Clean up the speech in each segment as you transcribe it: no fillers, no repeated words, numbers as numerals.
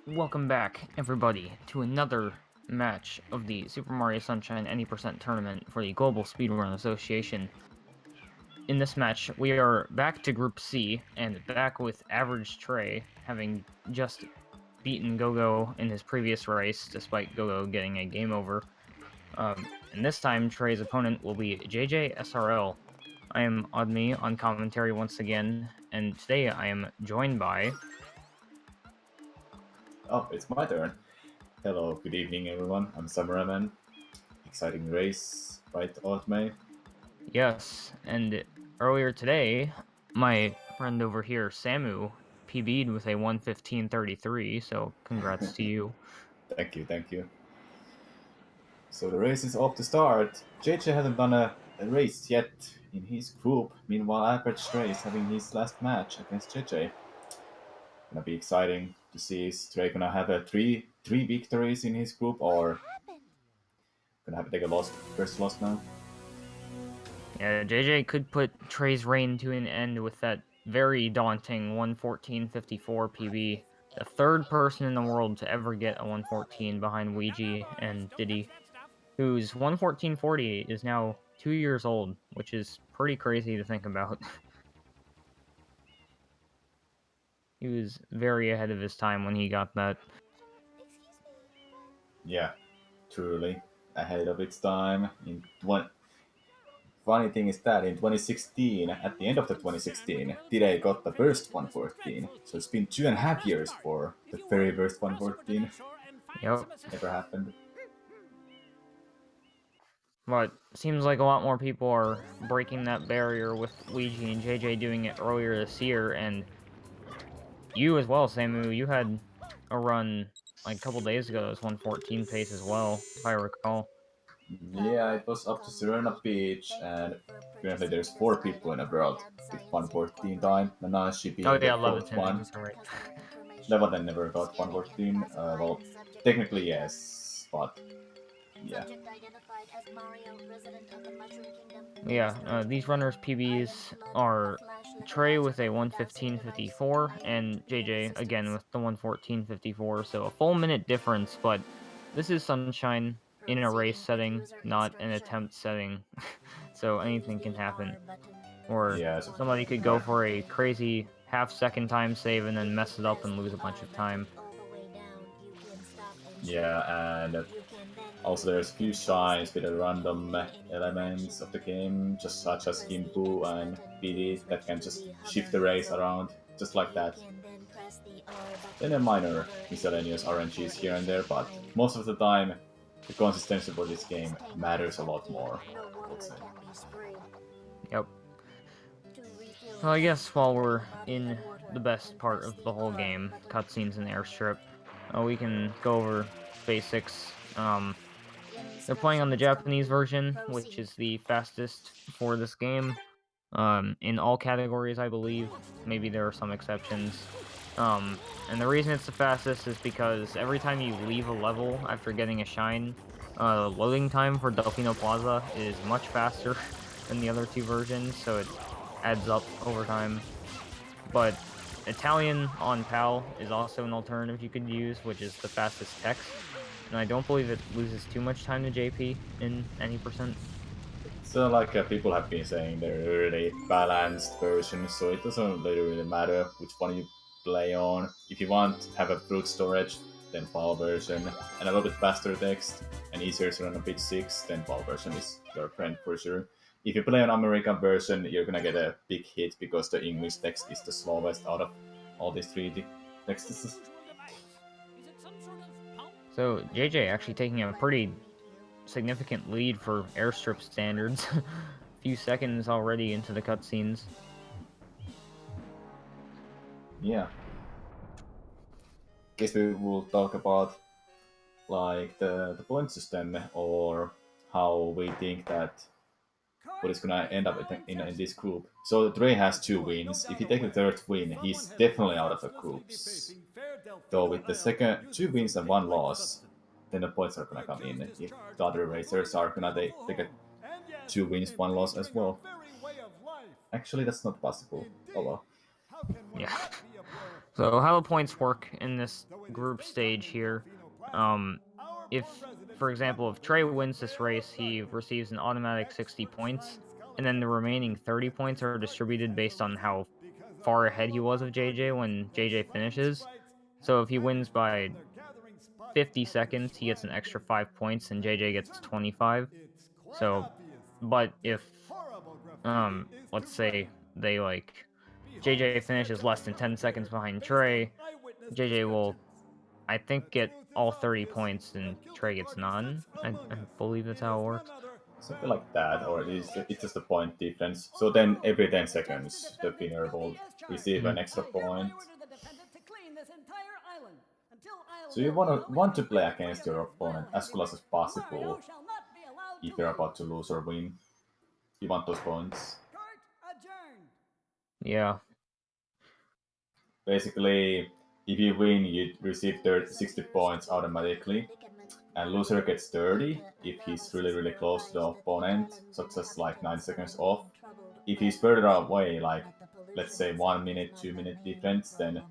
Welcome back, everybody, to another match of the Super Mario Sunshine Any% Tournament for the Global Speedrun Association. In this match, we are back to Group C, and back with AverageTrey, having just beaten Gogo in his previous race, despite Gogo getting a game over. And this time, Trey's opponent will be JJsrl. I am Odme on commentary once again, and today I am joined by... Oh, it's my turn. Hello, good evening everyone. I'm Samuraman. Exciting race, right, Otme? Yes, and earlier today, my friend over here, Samu, PB'd with a 1:15:33, so congrats to you. Thank you. So the race is off to start. JJ hasn't done a race yet in his group. Meanwhile, AverageTrey is having his last match against JJ. Gonna be exciting to see is Trey gonna have three victories in his group or gonna have to take a first loss now. Yeah, JJ could put Trey's reign to an end with that very daunting 1:14:54 PB. The third person in the world to ever get a 1:14 behind Ouija and Diddy, whose 1:14:40 is now 2 years old, which is pretty crazy to think about. He was very ahead of his time when he got that. Yeah, truly ahead of its time. Funny thing is that in 2016, at the end of the 2016, Tide got the first 114. So it's been 2.5 years for the very first 114 Yep. ever happened. But seems like a lot more people are breaking that barrier with Ouija and JJ doing it earlier this year, and you as well, Samu. You had a run like a couple days ago that was 1:14 pace as well, if I recall. Yeah, it was up to Serena Beach, and currently there's 4 people in the world with 114 time. Nanashi Oh being the yeah, 4th Leviton, one. that's right. Leviton never got 114. Well, technically yes, but yeah. Yeah, these runners' PBs are Trey with a 1:15:54 and JJ again with the 1:14:54, so a full minute difference, but this is Sunshine in a race setting, not an attempt setting, so anything can happen. Or Yeah, so, somebody could go for a crazy half-second time save and then mess it up and lose a bunch of time. yeah, and also there's few shines with the random elements of the game, just such as Gimpu and BD, that can just shift the race around, just like that. Then a minor miscellaneous RNGs here and there, but most of the time, the consistency for this game matters a lot more, I would say. Yep. Well, I guess while we're in the best part of the whole game, cutscenes and airstrip, we can go over basics. They're playing on the Japanese version, which is the fastest for this game. In all categories, I believe. Maybe there are some exceptions. And the reason it's the fastest is because every time you leave a level after getting a shine, loading time for Delfino Plaza is much faster than the other two versions, so it adds up over time. But Italian on PAL is also an alternative you could use, which is the fastest text. And I don't believe it loses too much time to JP in any percent. So like people have been saying, they're really balanced versions, so it doesn't really matter which one you play on. If you want to have a brute storage, then PAL version, and a little bit faster text, and easier to run on pitch 6, then PAL version is your friend for sure. If you play on American version, you're gonna get a big hit because the English text is the slowest out of all these 3 texts. So JJ actually taking a pretty significant lead for airstrip standards. A few seconds already into the cutscenes. Yeah. Guess we will talk about like the point system or how we think that what is gonna end up in this group. So Dre has 2 wins. If he takes the third win, he's definitely out of the groups. Though with the second 2 wins and 1 loss, then the points are gonna come in. If the other racers are gonna take a 2 wins, 1 loss as well. Actually, that's not possible. Oh well. Yeah. So how the points work in this group stage here, if, for example, if Trey wins this race, he receives an automatic 60 points, and then the remaining 30 points are distributed based on how far ahead he was of JJ when JJ finishes. So if he wins by 50 seconds, he gets an extra 5 points, and JJ gets 25. So, but if, let's say they, like, JJ finishes less than 10 seconds behind Trey, JJ will, I think, get all 30 points and Trey gets none. I believe that's how it works. Something like that, or it's just a point difference. So then every 10 seconds, the winner will receive an extra point. So you want to play against your opponent as close as possible if you're about to lose or win. You want those points. Yeah. Basically, if you win, you receive 60 points automatically, and loser gets 30 if he's really close to the opponent, such as like 9 seconds off. If he's further away, like let's say 1 minute, 2 minute difference, then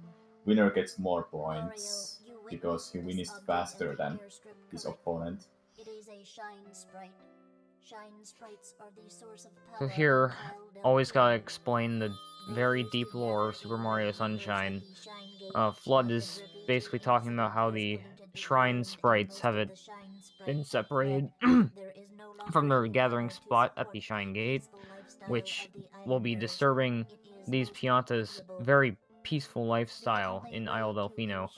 winner gets more points because he wins faster than his opponent. So here, always gotta explain the very deep lore of Super Mario Sunshine. Flood is basically talking about how the shrine sprites have been separated from their gathering spot at the Shine Gate, which will be disturbing these Pianta's very peaceful lifestyle in Isle Delfino,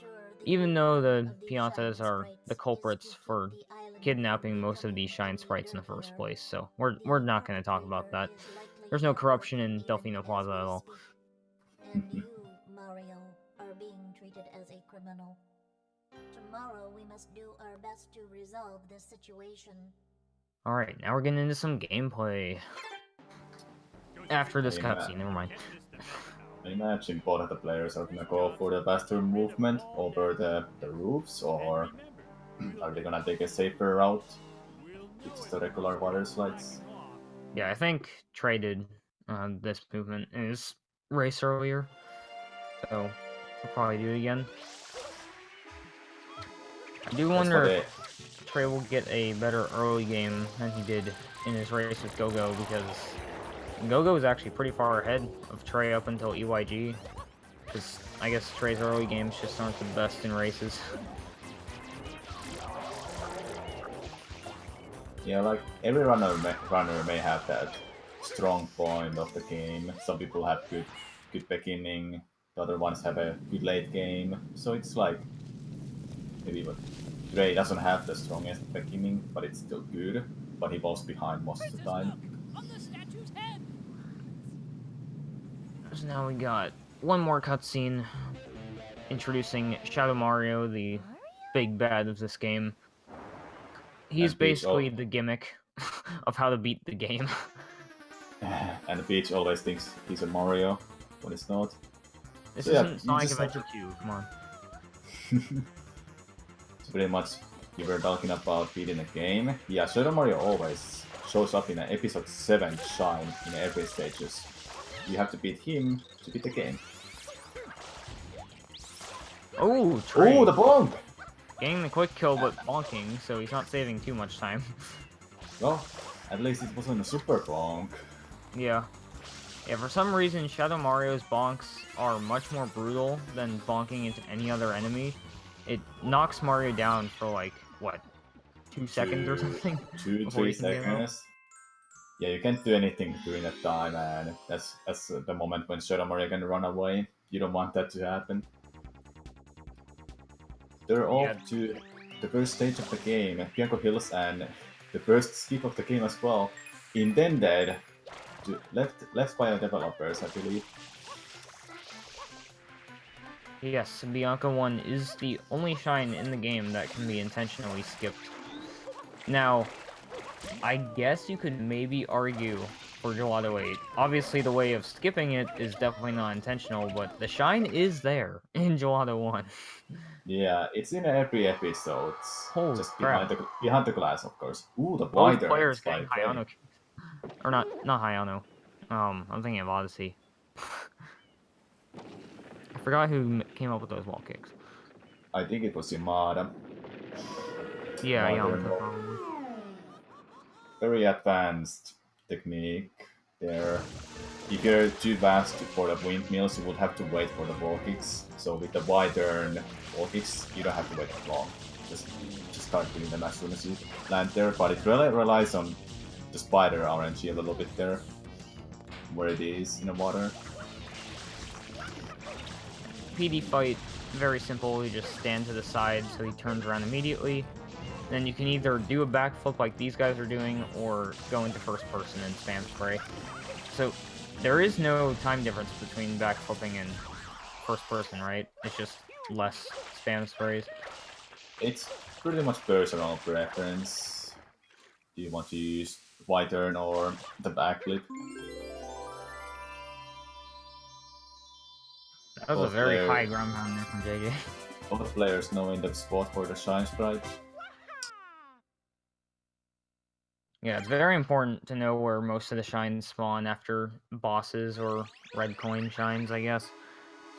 even though the Piantas are the culprits for kidnapping most of these Shine Sprites in the first place, so we're not going to talk about that. There's no corruption in Delfino Plaza at all. And you, Mario, are being treated as a criminal. Tomorrow we must do our best to resolve this situation. Alright, now we're getting into some gameplay. After this cutscene, never mind. I imagine both of the players are gonna go for the faster movement over the roofs, or are they gonna take a safer route? It's just the regular water slides. Yeah, I think Trey did this movement in his race earlier, so we'll probably do it again. I do wonder if Trey will get a better early game than he did in his race with Go-Go, because Go-Go is actually pretty far ahead of Trey up until EYG, because I guess Trey's early games just aren't the best in races. Yeah, like every runner may have that strong point of the game. Some people have good beginning, the other ones have a good late game. So it's like maybe what Trey doesn't have the strongest beginning, but it's still good. But he falls behind most of the time. So now we got one more cutscene introducing Shadow Mario, the big bad of this game. He's basically the gimmick of how to beat the game. And Peach always thinks he's a Mario, when it's not. This isn't Sonic Adventure 2, come on. So pretty much, you were talking about beating a game. Yeah, Shadow Mario always shows up in an episode 7 shine in every stages. You have to beat him to beat the game. Oh, Trey. Oh, the bonk! Getting the quick kill, but bonking, so he's not saving too much time. Well, at least it wasn't a super bonk. Yeah. Yeah, for some reason, Shadow Mario's bonks are much more brutal than bonking into any other enemy. It knocks Mario down for, like, what, 2 seconds or something? 2-3 seconds. Yeah, you can't do anything during that time, and that's the moment when Shadow Mario can run away. You don't want that to happen. They're off to the first stage of the game, Bianca Hills, and the first skip of the game as well. Intended to left by developers, I believe. Yes, Bianca 1 is the only shine in the game that can be intentionally skipped. Now, I guess you could maybe argue for Gelato 8. Obviously, the way of skipping it is definitely not intentional, but the shine is there in Gelato 1. Yeah, it's in every episode. Holy just crap. behind the glass, of course. Ooh, the Both wider players by getting Hayano. Or not Hayano. I'm thinking of Odyssey. forgot who came up with those wall kicks. I think it was Yamada. Yeah, Modern, Bianca probably. very advanced technique there. If you're too fast for the windmills, you would have to wait for the wall kicks. So with the wide turn wall kicks, you don't have to wait that long. Just start doing them as soon as you land there. But it really relies on the spider RNG a little bit there, where it is in the water. PD fight, very simple. You just stand to the side so he turns around immediately. Then you can either do a backflip like these guys are doing, or go into first person and spam spray. So there is no time difference between backflipping and first person, right? It's just less spam sprays. It's pretty much personal preference. Do you want to use wide turn or the backflip? That was a very high ground pound there from JJ. Both players knowing the spot for the shine sprite. Yeah, it's very important to know where most of the shines spawn after bosses or red coin shines, I guess,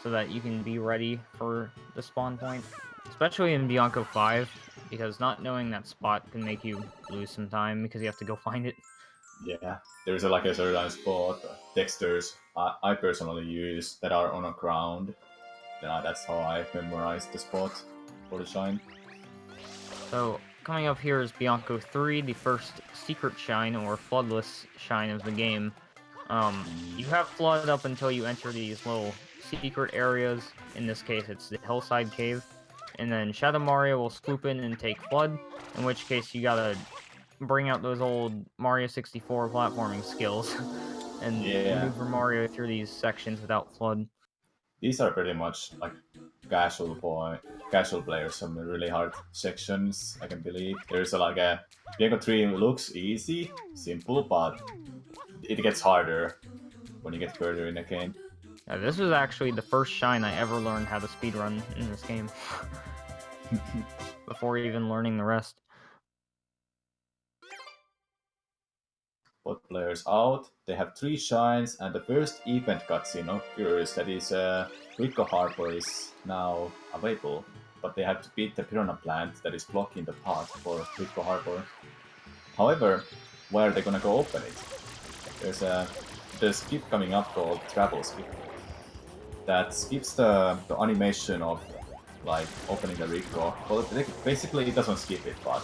so that you can be ready for the spawn point. Especially in Bianca 5, because not knowing that spot can make you lose some time because you have to go find it. Yeah, there's like a certain spot, textures I personally use that are on a ground. That's how I memorize the spot for the shine. So, coming up here is Bianca 3, the first secret shine, or floodless shine of the game. You have flood up until you enter these little secret areas. In this case, it's the hillside cave. And then Shadow Mario will swoop in and take flood, in which case you gotta bring out those old Mario 64 platforming skills and maneuver Mario through these sections without flood. These are pretty much like casual players, some really hard sections, I can believe. There's like a Bianca 3 looks easy, simple, but it gets harder when you get further in the game. This was actually the first shine I ever learned how to speedrun in this game. Before even learning the rest. Both players out, they have 3 shines, and the first event cutscene occurs, that is Rico Harbor is now available, but they have to beat the piranha plant that is blocking the path for Rico Harbor. However, where are they gonna go open it? There's a skip coming up called Travel Skip that skips the animation of like opening the Rico. Well, basically it doesn't skip it, but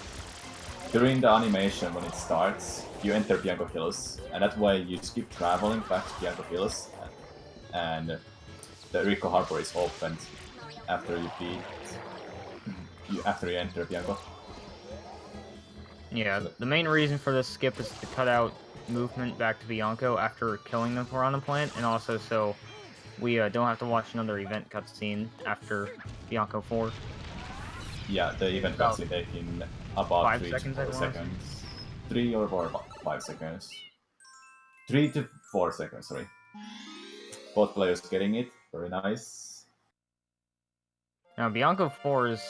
during the animation when it starts, you enter Bianco Hills, and that way you skip traveling back to Bianco Hills, and the Rico Harbor is opened after after you enter Bianco. Yeah, the main reason for this skip is to cut out movement back to Bianco after killing the Piranha Plant, and also so we don't have to watch another event cutscene after Bianco 4. Yeah, the event cutscene taking about 5 3 seconds, to 4 seconds. 3 or 5 seconds. 3 to 4 seconds, sorry. Both players getting it, very nice. Now, Bianco 4 is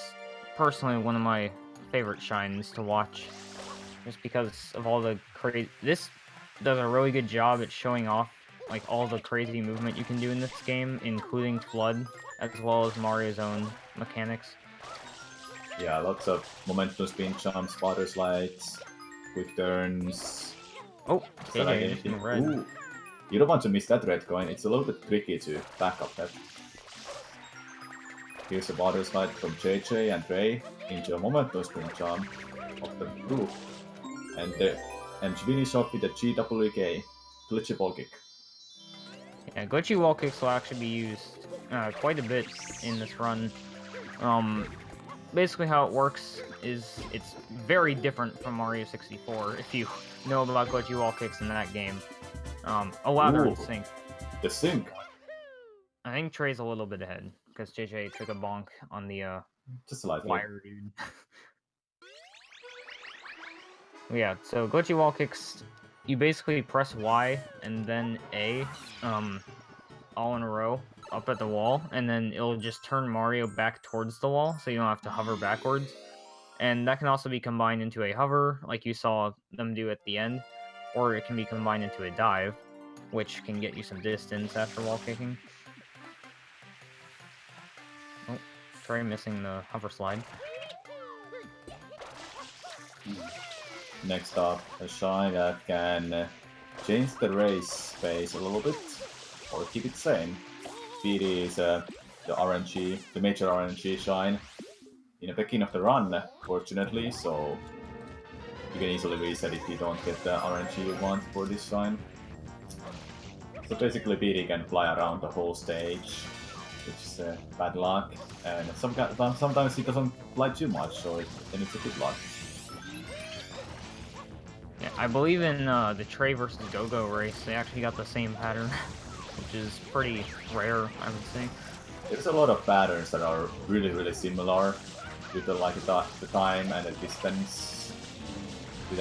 personally one of my favorite shines to watch, just because of all the crazy. This does a really good job at showing off like all the crazy movement you can do in this game, including flood, as well as Mario's own mechanics. Yeah, lots of momentum spin jumps, water slides, quick turns. Oh, JJ in red. Ooh, you don't want to miss that red coin. It's a little bit tricky to back up that. Here's a water slide from JJ and Ray into a momentum spin jump of the roof. And finish off with a GWK, glitchy ball kick. Yeah, glitchy wall kicks will actually be used quite a bit in this run. Basically how it works is it's very different from Mario 64, if you know about glitchy wall kicks in that game. They're in sync. The sync? I think Trey's a little bit ahead, because JJ took a bonk on the just slightly. Wire dude. Yeah, so glitchy wall kicks, you basically press Y and then A, all in a row, up at the wall, and then it'll just turn Mario back towards the wall, so you don't have to hover backwards. And that can also be combined into a hover, like you saw them do at the end, or it can be combined into a dive, which can get you some distance after wall kicking. Trey missing the hover slide. Next up, a shine that can change the race pace a little bit, or keep it same. Speedy is the RNG, the major RNG shine in the beginning of the run, fortunately, so you can easily reset if you don't get the RNG you want for this shine. So basically, BD can fly around the whole stage, which is bad luck, and sometimes he doesn't fly too much, so then it's a good luck. Yeah, I believe in the Trey versus Go-Go race, they actually got the same pattern, which is pretty rare, I would say. There's a lot of patterns that are really similar with the the time and the distance with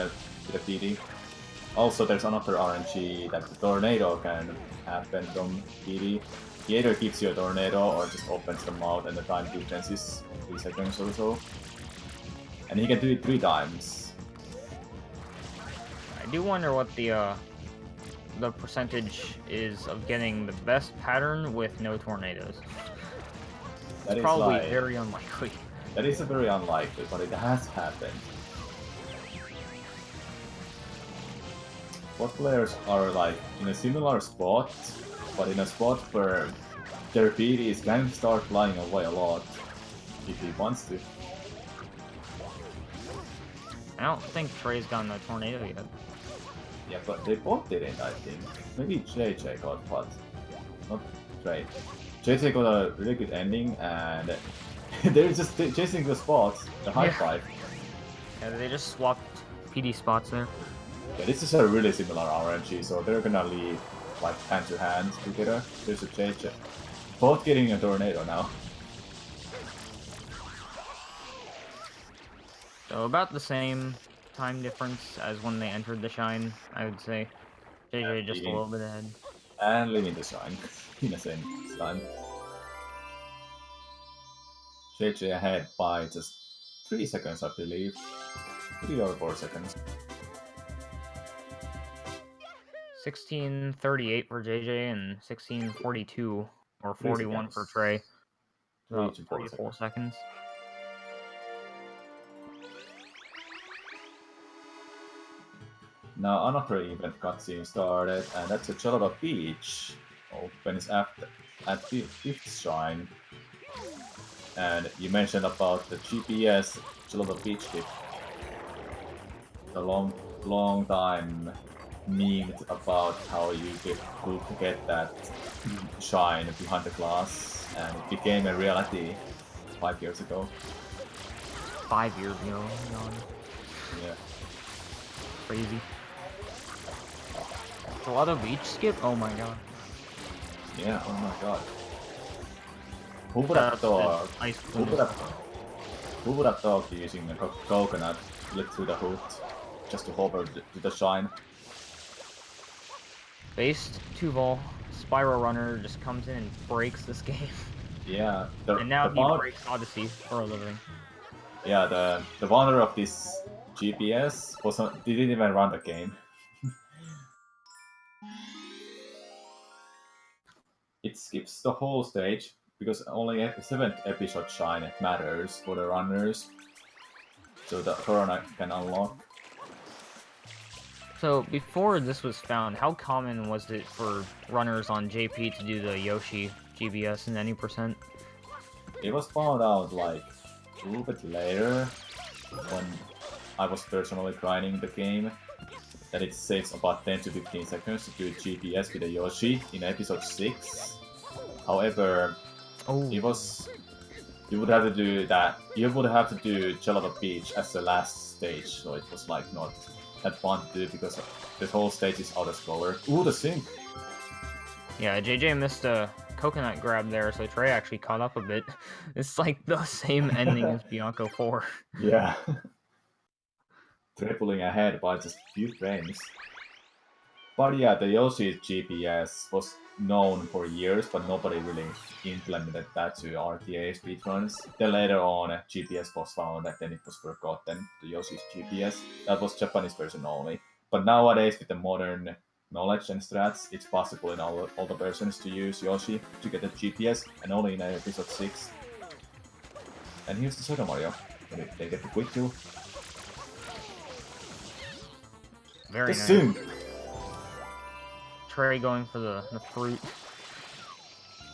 the PD. Also, there's another RNG that the tornado can happen from PD. He either gives you a tornado or just opens the mouth, and the time difference is 3 seconds or so. And he can do it 3 times. I do wonder what the percentage is of getting the best pattern with no tornadoes. That is Probably like, very unlikely. That is very unlikely, but it has happened. What players are like in a similar spot, but in a spot where their PDs can start flying away a lot if he wants to. I don't think Trey's gotten a tornado yet. Yeah, but they both didn't, I think. Maybe JJ got what? Not Trey. JJ got a really good ending, and they're just chasing the spots, the high five. Yeah, they just swapped PD spots there. Yeah, this is a really similar RNG, so they're gonna leave like hand to hand together. There's a JJ. Both getting a tornado now. So about the same time difference as when they entered the shine, I would say. JJ just a little bit ahead. And leaving the shine in the same time. JJ ahead by just 3 seconds, I believe. 3 or 4 seconds. 16:38 for JJ and 16:42 or 41 for Trey. 3 About to 3 to 4 seconds. Now another event cutscene started, and that's a Gelato Beach. Opens at 5th Shrine. And you mentioned about the GPS Gelato Beach kit. The long time memed about how you could get that shine behind the glass, and it became a reality 5 years ago. 5 years ago. Yeah. Crazy. Gelato Beach skip? Oh my god. Yeah, oh my god. Who would have thought? Who would have thought using a coconut lit through the hood just to hover to the shine? Based Tuval, Spiral Runner just comes in and breaks this game. Yeah. And now he breaks Odyssey for a living. Yeah, the founder of this GPS didn't even run the game. It skips the whole stage because only the 7th episode shine matters for the runners, so the Corona can unlock. So before this was found, how common was it for runners on JP to do the Yoshi GBS in any percent? It was found out like a little bit later when I was personally grinding the game, that it saves about 10 to 15 seconds to do GPS with a Yoshi in episode 6. However, it was you would have to do Gelato Beach as the last stage, so it was like not that fun to do because the whole stage is auto-scroller. Ooh, the sync! Yeah, JJ missed a coconut grab there, so Trey actually caught up a bit. It's like the same ending as Bianca 4. Yeah. Tripling ahead by just a few frames. But yeah, the Yoshi's GPS was known for years, but nobody really implemented that to RTA speedruns. Then later on, GPS was found, and then it was forgotten, the Yoshi's GPS. That was Japanese version only. But nowadays, with the modern knowledge and strats, it's possible in all the versions to use Yoshi to get the GPS, and only in episode 6. And here's the Shadow Mario. They get the quick kill. Very Just nice. soon. Trey going for the fruit.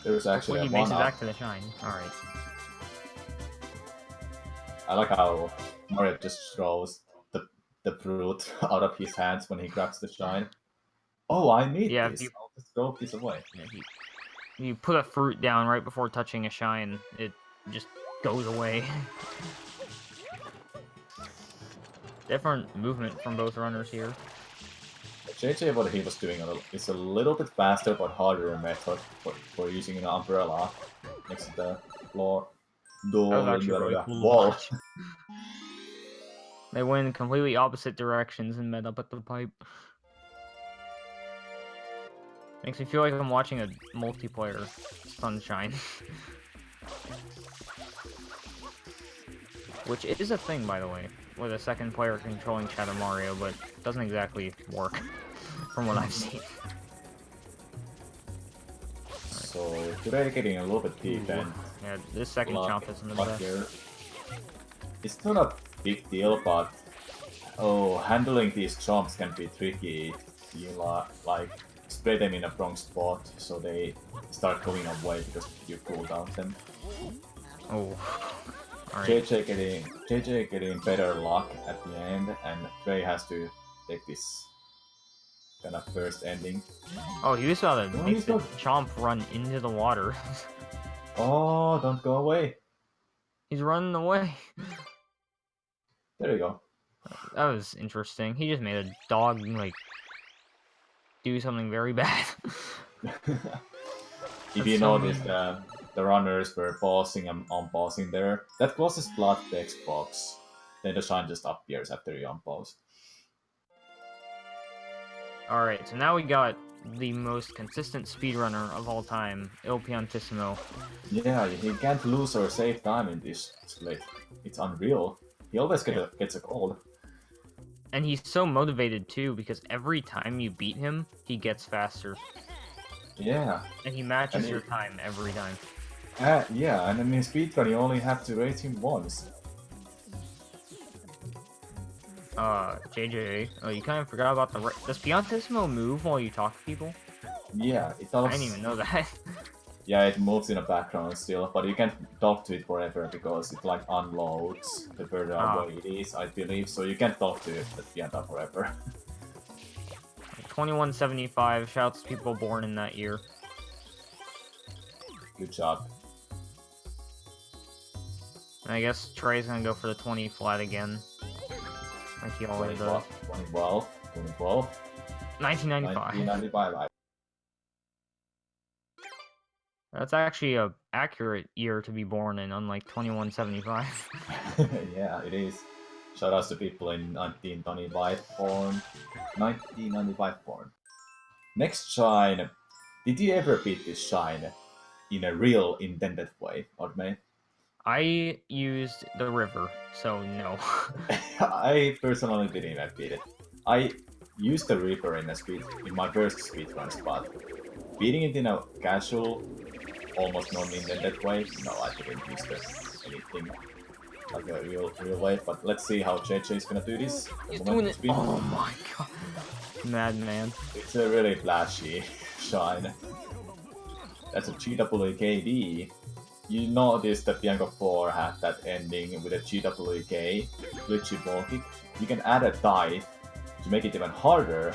There's actually Hopefully he makes it one back to the shine. Alright. I like how Mario just throws the fruit out of his hands when he grabs the shine. Oh, I need Yeah, this. I'll just throw this away. Yeah, you put a fruit down right before touching a shine, it just goes away. Different movement from both runners here. JJ, what he was doing is a little bit faster but harder method for using an umbrella next to the floor. That was actually really cool. Wall. They went in completely opposite directions and met up at the pipe. Makes me feel like I'm watching a multiplayer Sunshine. Which is a thing, by the way, with a second player controlling Shadow Mario, but it doesn't exactly work, from what I've seen. So, today getting a little bit deep and... Yeah, this second chomp isn't the best. Here. It's not a big deal, but... Oh, handling these chomps can be tricky. You like spray them in a wrong spot, so they start going away because you cool down them. Oh. Alright. JJ getting better luck at the end, and Trey has to take this kind of first ending. Oh, he was about to make the chomp run into the water. Oh, don't go away. He's running away. There you go. That was interesting. He just made a dog, like, do something very bad. If you notice, the runners were pausing and unpausing there. That closest blood text box. Then the shine just appears after you unpause. Alright, so now we got the most consistent speedrunner of all time, Il Piantissimo. Yeah, he can't lose or save time in this split. It's unreal. He always gets a gold. And he's so motivated too, because every time you beat him, he gets faster. Yeah. And he matches your time every time. Yeah, and in speedrun you only have to rate him once. JJ, oh, you kind of forgot about the... Does Piantissimo move while you talk to people? Yeah, it I talks... didn't even know that. Yeah, it moves in the background still, but you can't talk to it forever because it like unloads the further away it is, I believe, so you can't talk to it at Bianca forever. 2175, shouts to people born in that year. Good job. And I guess Trey's gonna go for the 20 flat again. Like he always does. 2012. 1995. 1995. That's actually a accurate year to be born in, unlike 2175. Yeah, it is. Shout outs to people in 1995 born. 1995 born. Next shine. Did you ever beat this shine in a real intended way, Odmei? I used the river, so no. I personally didn't even beat it. I used the river in my first speedruns, but beating it in a casual, almost non-intended way, no, I didn't use anything like a real way. But let's see how JJ is gonna do this. He's doing it. Oh my god, madman! It's a really flashy shine. That's a GWKD. You notice that Bianca 4 had that ending with a GWK, glitchy ball kick. You can add a dive to make it even harder,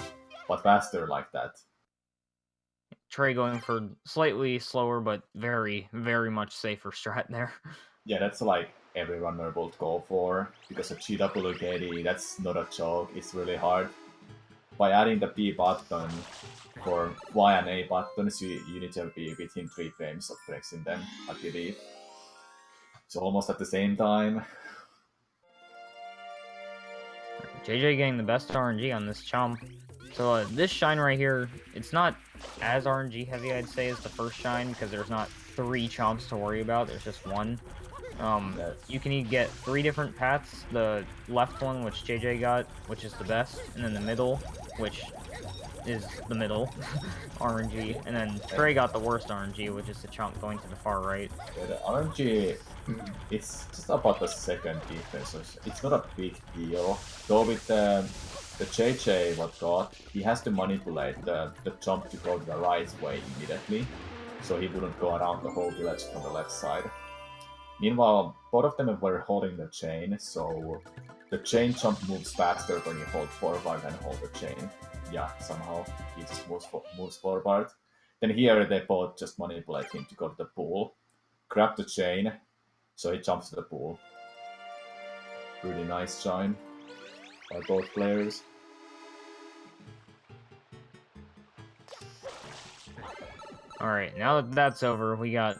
but faster like that. Trey going for slightly slower, but very, very much safer strat there. Yeah, that's like every runner would go for, because a GWKD, that's not a joke, it's really hard. By adding the B button for Y and A buttons, you need to be within 3 frames of pressing them, I believe. So almost at the same time. JJ getting the best RNG on this chomp. So this shine right here, it's not as RNG heavy, I'd say, as the first shine, because there's not 3 chomps to worry about, there's just 1. You can get 3 different paths. The left one, which JJ got, which is the best, and then the middle, which is the middle RNG, and then Trey got the worst RNG, which is the chunk going to the far right. Yeah, the RNG, it's just about the second defense, so it's not a big deal. Though with the JJ what got, he has to manipulate the jump to go the right way immediately, so he wouldn't go around the whole village from the left side. Meanwhile, both of them were holding the chain, so the chain jump moves faster when you hold forward and hold the chain. Yeah, somehow he just moves forward. Then here they both just manipulate him to go to the pool, grab the chain, so he jumps to the pool. Really nice shine by both players. Alright, now that that's over, we got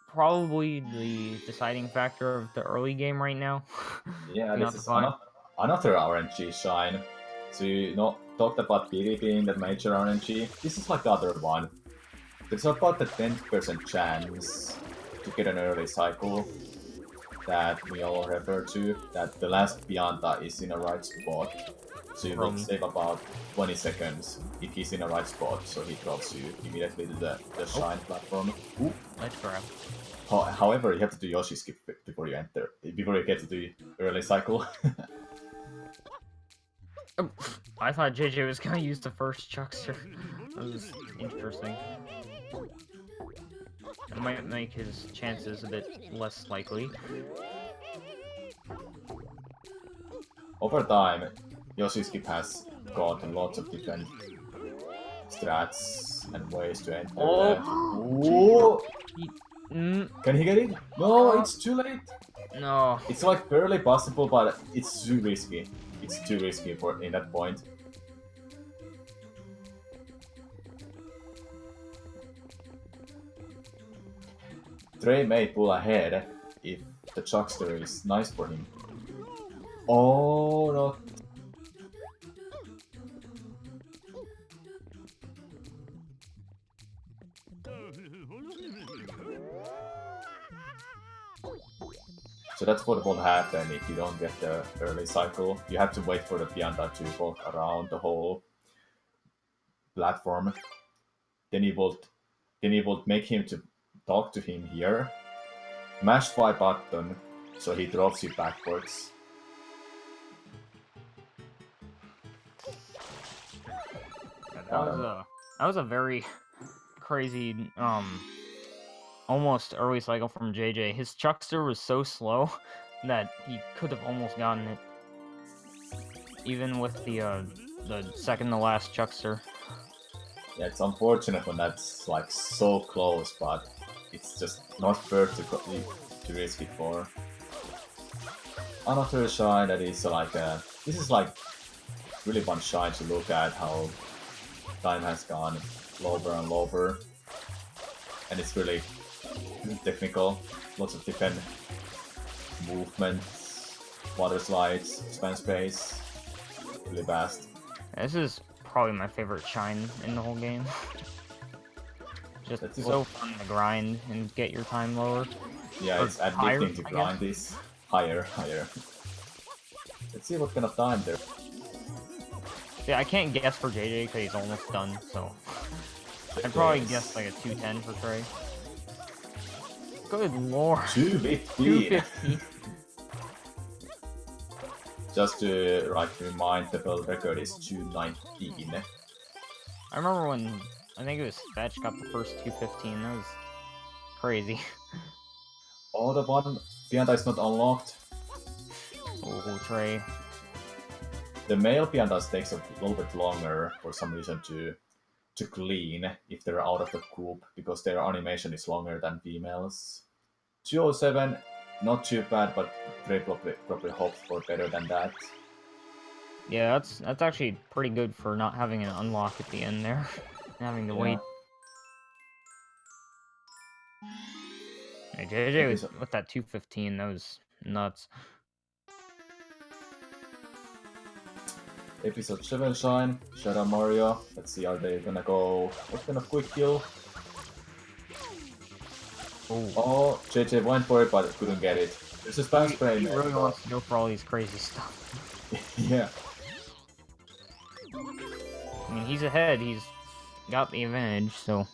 probably the deciding factor of the early game right now. Yeah, Not this is the another RNG shine. So you talked about BD being the major RNG. This is like the other one. There's about the 10% chance to get an early cycle that we all refer to, that the last Bianca is in a right spot. So you will save about 20 seconds if he's in a right spot, so he drops you immediately to the shine platform. Ooh. Nice grab. However, you have to do Yoshi skip before you get to the early cycle. I thought JJ was gonna use the first chuckster. That was interesting. It might make his chances a bit less likely. Over time, Yoshi skip has gotten lots of different strats and ways to enter. Oh! Can he get it? No, it's too late. No. It's like barely possible, but it's too risky. It's too risky for in that point. Trey may pull ahead if the chuckster is nice for him. Oh no. So that's what will happen if you don't get the early cycle. You have to wait for the Bianca to walk around the whole platform. Then you will make him to talk to him here. Mash Y button so he drops you backwards. That was a very crazy almost early cycle from JJ. His chuckster was so slow that he could have almost gotten it, even with the second to last chuckster. Yeah, it's unfortunate when that's like so close, but it's just not fair to risk it for. Another shine that is like this is like really fun shine to look at how time has gone lower and lower, and it's really technical. Lots of different movements, water slides, span space, really fast. This is probably my favorite shine in the whole game. Just so fun to grind and get your time lower. Yeah, it's addicting to grind this. Higher. Let's see what kind of time there. Yeah, I can't guess for JJ because he's almost done, so I'd probably guess like a 210 for Trey. Good lord. 250. 250. Just to remind, the world record is 219. I remember when I think it was Fetch got the first 215. That was crazy. Oh, the one Bianca is not unlocked. Oh, Trey. The male Biancas takes a little bit longer for some reason to clean if they're out of the coop, because their animation is longer than females. 207, not too bad, but Trey probably hoped for better than that. Yeah, that's actually pretty good for not having an unlock at the end there, and having to wait. Hey, JJ with that 215, that was nuts. Episode 7 shine, Shadow Mario. Let's see, are they gonna go what kind of quick kill? Oh, JJ went for it but couldn't get it. There's a span spray. He really wants to go for all these crazy stuff. Yeah. I mean, he's ahead. He's got the advantage, so...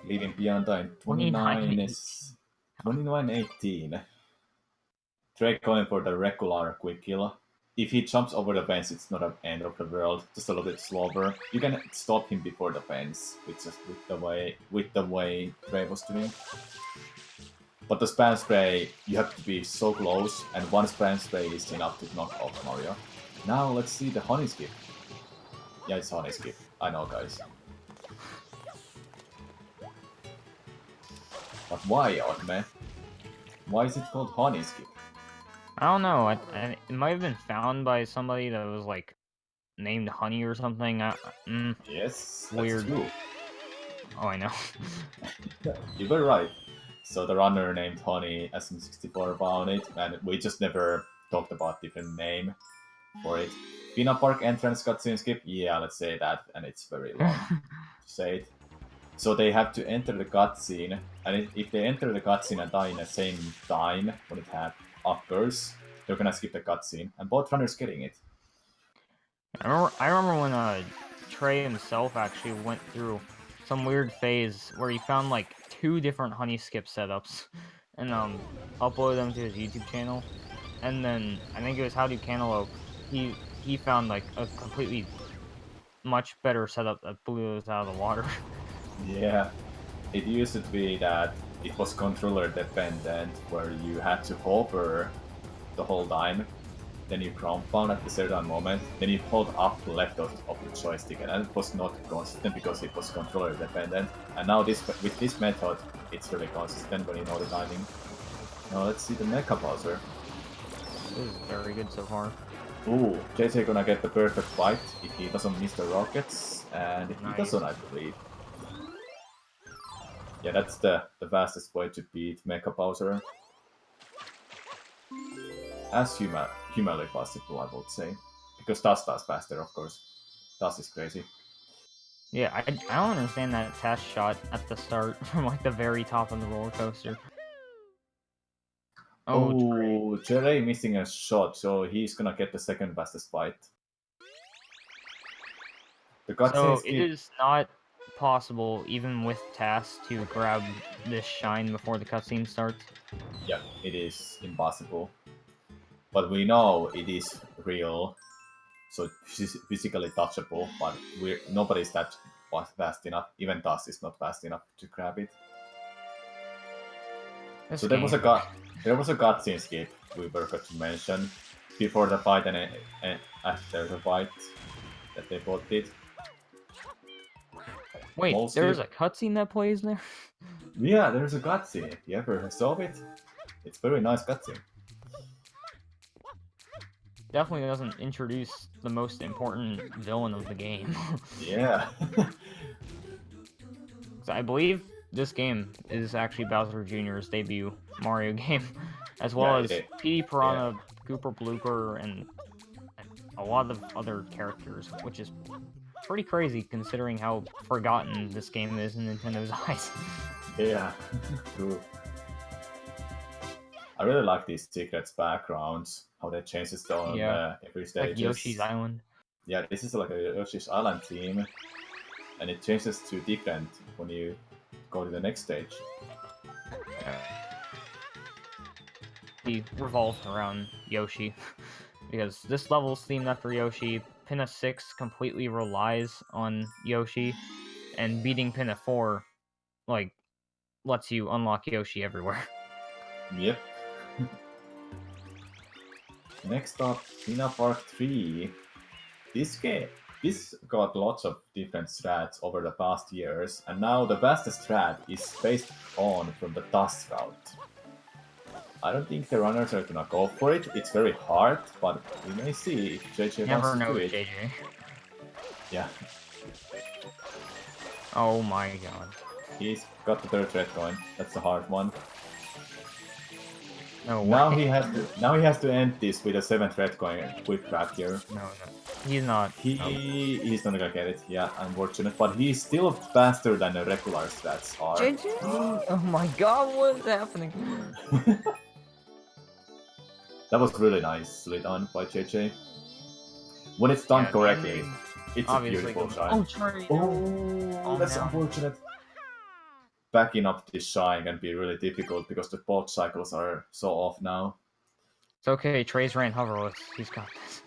Leaving Bianca in 29-18. Trey going for the regular quick kill. If he jumps over the fence, it's not an end of the world. Just a little bit slower. You can stop him before the fence, with the way Trey was doing. But the spam spray, you have to be so close, and one spam spray is enough to knock off Mario. Now let's see the honey skip. Yeah, it's honey skip. I know, guys. But why, Otme? Why is it called honey skip? I don't know. It might have been found by somebody that was like named Honey or something. Yes, that's weird. true. Oh, I know. You were right. So the runner named Honey SM64 found it, and we just never talked about different name for it. Peanut Park entrance cutscene skip? Yeah, let's say that, and it's very long to say it. So they have to enter the cutscene, and if they enter the cutscene and die in the same time when it occurs, they're gonna skip the cutscene, and both runners getting it. I remember when Trey himself actually went through some weird phase where he found like 2 different honey skip setups and uploaded them to his YouTube channel. And then I think it was How Do Cantaloupe. He found like a completely much better setup that blew us out of the water. Yeah, it used to be that it was controller dependent, where you had to hover the whole time, then you compound at a certain moment, then you hold up left of the joystick, and it was not consistent because it was controller dependent. And now with this method, it's really consistent when you know the timing. Now let's see the Mecha Bowser. This is very good so far. Ooh, JJ gonna get the perfect fight if he doesn't miss the rockets, and he doesn't, I believe. Yeah, that's the fastest way to beat Mecha Bowser. As humanly possible, I would say. Because Dust does faster, of course. Dust is crazy. Yeah, I don't understand that test shot at the start from like the very top of the roller coaster. Oh, Trey missing a shot, so he's gonna get the second fastest fight. So it is not possible, even with tasks, to grab this shine before the cutscene starts? Yeah, it is impossible. But we know it is real, so physically touchable, but nobody's that fast enough. Even Dust is not fast enough to grab it. So there was a cutscene skip we forgot to mention before the fight and after the fight that they both did. Wait, there's a cutscene that plays there? Yeah, there's a cutscene. You ever saw it? It's very nice cutscene. Definitely doesn't introduce the most important villain of the game. Yeah. I believe this game is actually Bowser Jr.'s debut Mario game, as well as Petey Piranha, Gooper Blooper, and a lot of other characters, which is pretty crazy considering how forgotten this game is in Nintendo's eyes. Yeah, true. I really like these secrets backgrounds, how they change it on every stage. Like Yoshi's Island. Yeah, this is like a Yoshi's Island theme, and it changes to different when you go to the next stage. He revolved around Yoshi, because this level's themed after Yoshi. Pinna 6 completely relies on Yoshi, and beating Pinna 4, like, lets you unlock Yoshi everywhere. Yep. Next up, Pinna Park 3. This got lots of different strats over the past years, and now the fastest strat is based on from the Dust route. I don't think the runners are gonna go for it. It's very hard, but we may see if JJ wants to do it. JJ. Yeah. Oh my god. He's got the third thread going. That's the hard one. No way. Now he has to end this with a 7th thread going quick grab here. No. He's not. He's not gonna get it, yeah, unfortunate. But he's still faster than the regular strats are. JJ? Oh my god, what is happening? That was really nicely done by JJ. When it's done Yeah, the correctly, ending, it's a obviously, beautiful goes- shine. Oh, Trey, no. Oh, that's down. unfortunate. Backing up this shine can be really difficult because the bolt cycles are so off now. It's okay, Trey's ran hoverless. He's got this.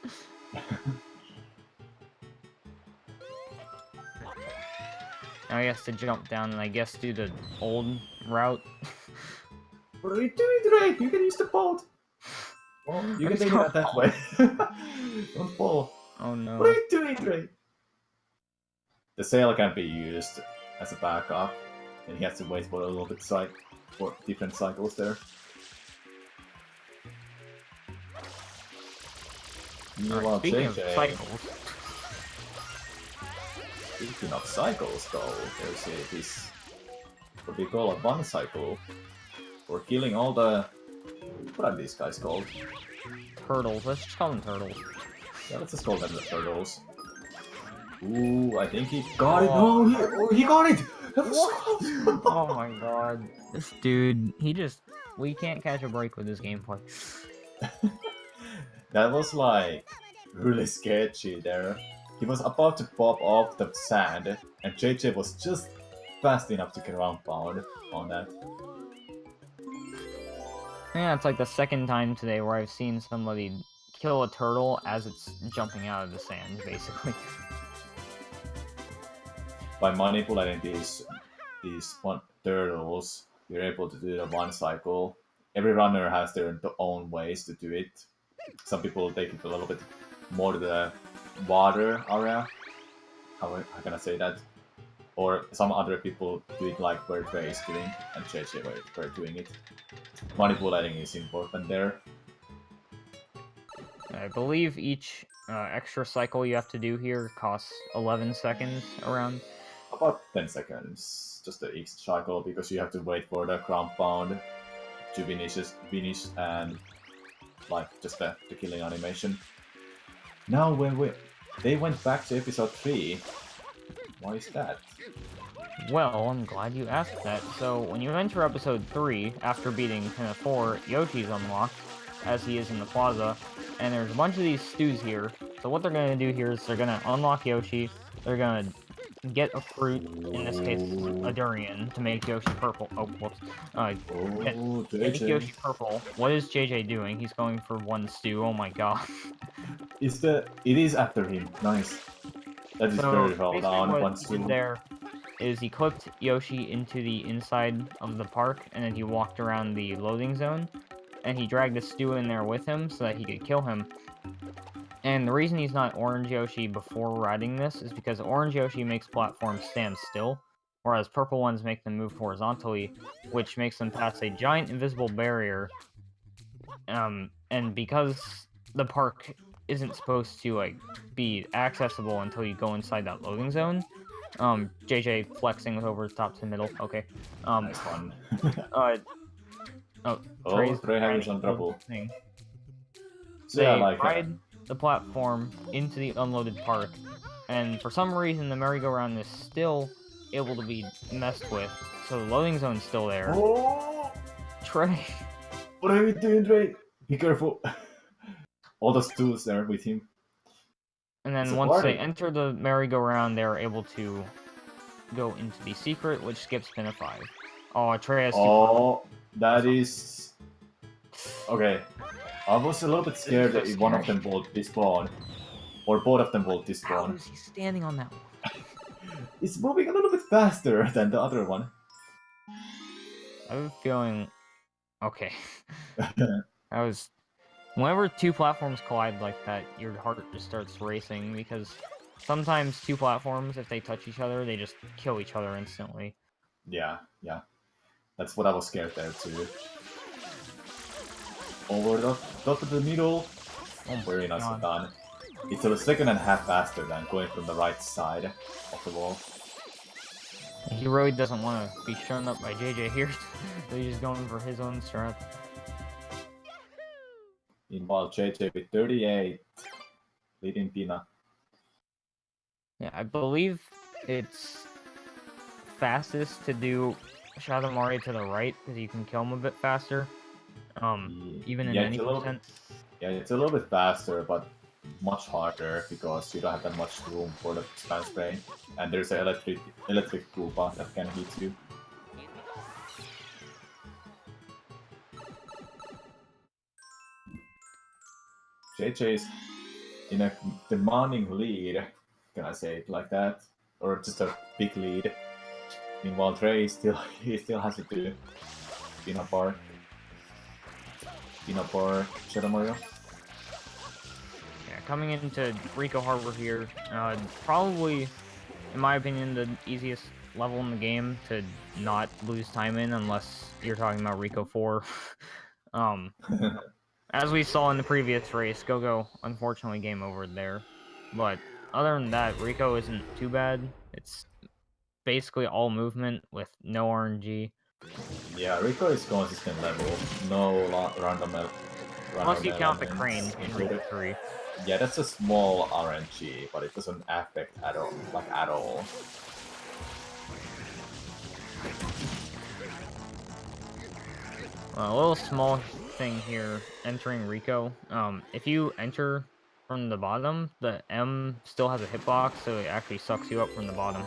Now he has to jump down and I guess do the old route. What are you doing, Dre? You can use the bolt. Well, you can take it out that way. Don't fall. Oh no. What are you doing, Dre? The sail can be used as a backup, and he has to wait for a little bit for different cycles there. Meanwhile, Speaking of JJ, cycles, speaking of cycles though, there's this, what we call a one cycle, for killing all the, what are these guys called? turtles. Let's just call them turtles. Yeah, let's just call them the turtles. Ooh, I think he got it. Oh. No, he got it. That was so close. Oh my god. This dude, we can't catch a break with his gameplay. That was like really sketchy there. He was about to pop off the sand, and JJ was just fast enough to ground pound on that. Yeah, it's like the second time today where I've seen somebody kill a turtle as it's jumping out of the sand, basically. By manipulating these turtles, you're able to do the one cycle. Every runner has their own ways to do it. Some people take it a little bit more to the water area. How can I say that? Or some other people do it like where Trey is doing, and JJ were doing it. Manipulating is important there. I believe each extra cycle you have to do here costs 11 seconds around. About 10 seconds, just the each cycle, because you have to wait for the ground pound to finish and like just the killing animation. Now when they went back to episode 3, why is that? Well, I'm glad you asked that. So, when you enter episode 3, after beating Pinna 4, Yoshi's unlocked, as he is in the plaza, and there's a bunch of these stews here. So what they're going to do here is they're going to unlock Yoshi, they're going to get a fruit, in this case a durian, to make Yoshi purple. Oh, whoops. Make Yoshi purple. What is JJ doing? He's going for one stew, oh my god. It is after him, nice. That is very well done, what one he stew. did there is he clipped Yoshi into the inside of the park, and then he walked around the loading zone, and he dragged the stew in there with him so that he could kill him. And the reason he's not Orange Yoshi before riding this is because Orange Yoshi makes platforms stand still, whereas purple ones make them move horizontally, which makes them pass a giant invisible barrier. And because the park isn't supposed to like be accessible until you go inside that loading zone, JJ flexing with over the top to the middle. Okay. Nice one. Trey having some trouble. Thing. So They yeah, like ride the platform into the unloaded park, and for some reason the merry-go-round is still able to be messed with, so the loading zone's still there. Oh! Trey. What are you doing, Trey? Be careful. All the stools there with him. And then once they enter the merry-go-round, they're able to go into the secret, which skips Pinna 5. Oh, Trey has Oh, that is... Okay. I was a little bit scared that so one of them would despawn. Or both of them would How despawn. is he standing on that one? It's moving a little bit faster than the other one. I have a feeling... Okay. Whenever two platforms collide like that, your heart just starts racing, because sometimes two platforms, if they touch each other, they just kill each other instantly. Yeah. That's what I was scared there too. Over the top of the middle. Oh, very nicely God. done. It's a second and a half faster than going from the right side of the wall. He really doesn't want to be shown up by JJ here, so he's just going for his own strat. Meanwhile, JJ with 38, leading Pina. Yeah, I believe it's fastest to do Shadow Mario to the right, because you can kill him a bit faster. even in Yeah, any percent. Yeah, it's a little bit faster, but much harder because you don't have that much room for the spam spray, and there's an electric Koopa that can hit you. JJ is in a demanding lead, can I say it like that? Or just a big lead. Meanwhile, Trey still he still has to do Peanut Bar, Shadow Mario. Yeah, coming into Rico Harbor here, probably, in my opinion, the easiest level in the game to not lose time in, unless you're talking about Rico 4. As we saw in the previous race, Go-Go, unfortunately, game over there. But other than that, Rico isn't too bad. It's basically all movement with no RNG. Yeah, Rico is consistent level, no random Unless you count the elements crane in included. Rico 3. Yeah, that's a small RNG, but it doesn't affect at all, at all. A little small thing here, entering Rico. If you enter from the bottom, the M still has a hitbox, so it actually sucks you up from the bottom.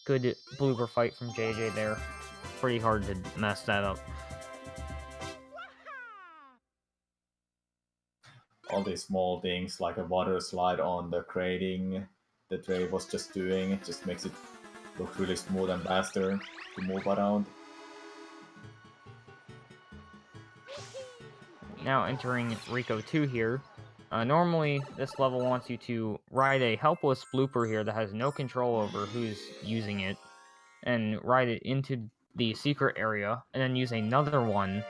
Good blooper fight from JJ there. Pretty hard to mess that up. All these small things like a water slide on the crating that Ray was just doing, it just makes it look really smooth and faster to move around. Now entering Rico 2 here. Normally, this level wants you to ride a helpless blooper here that has no control over who's using it, and ride it into the secret area, and then use another one,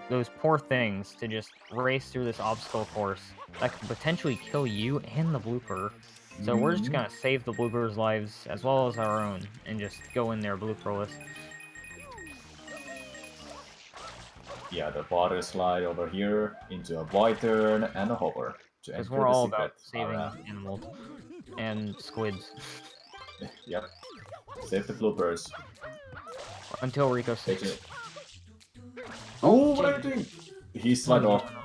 those poor things, to just race through this obstacle course that could potentially kill you and the blooper. So we're just gonna save the bloopers' lives as well as our own, and just go in there blooperless. Yeah, the water slide over here into a wide turn and a hover to Because enter we're the all secret about saving area. animals and squids. Yep. Save the bloopers. Until Rico 6. Oh, what are you doing? He slid off. no.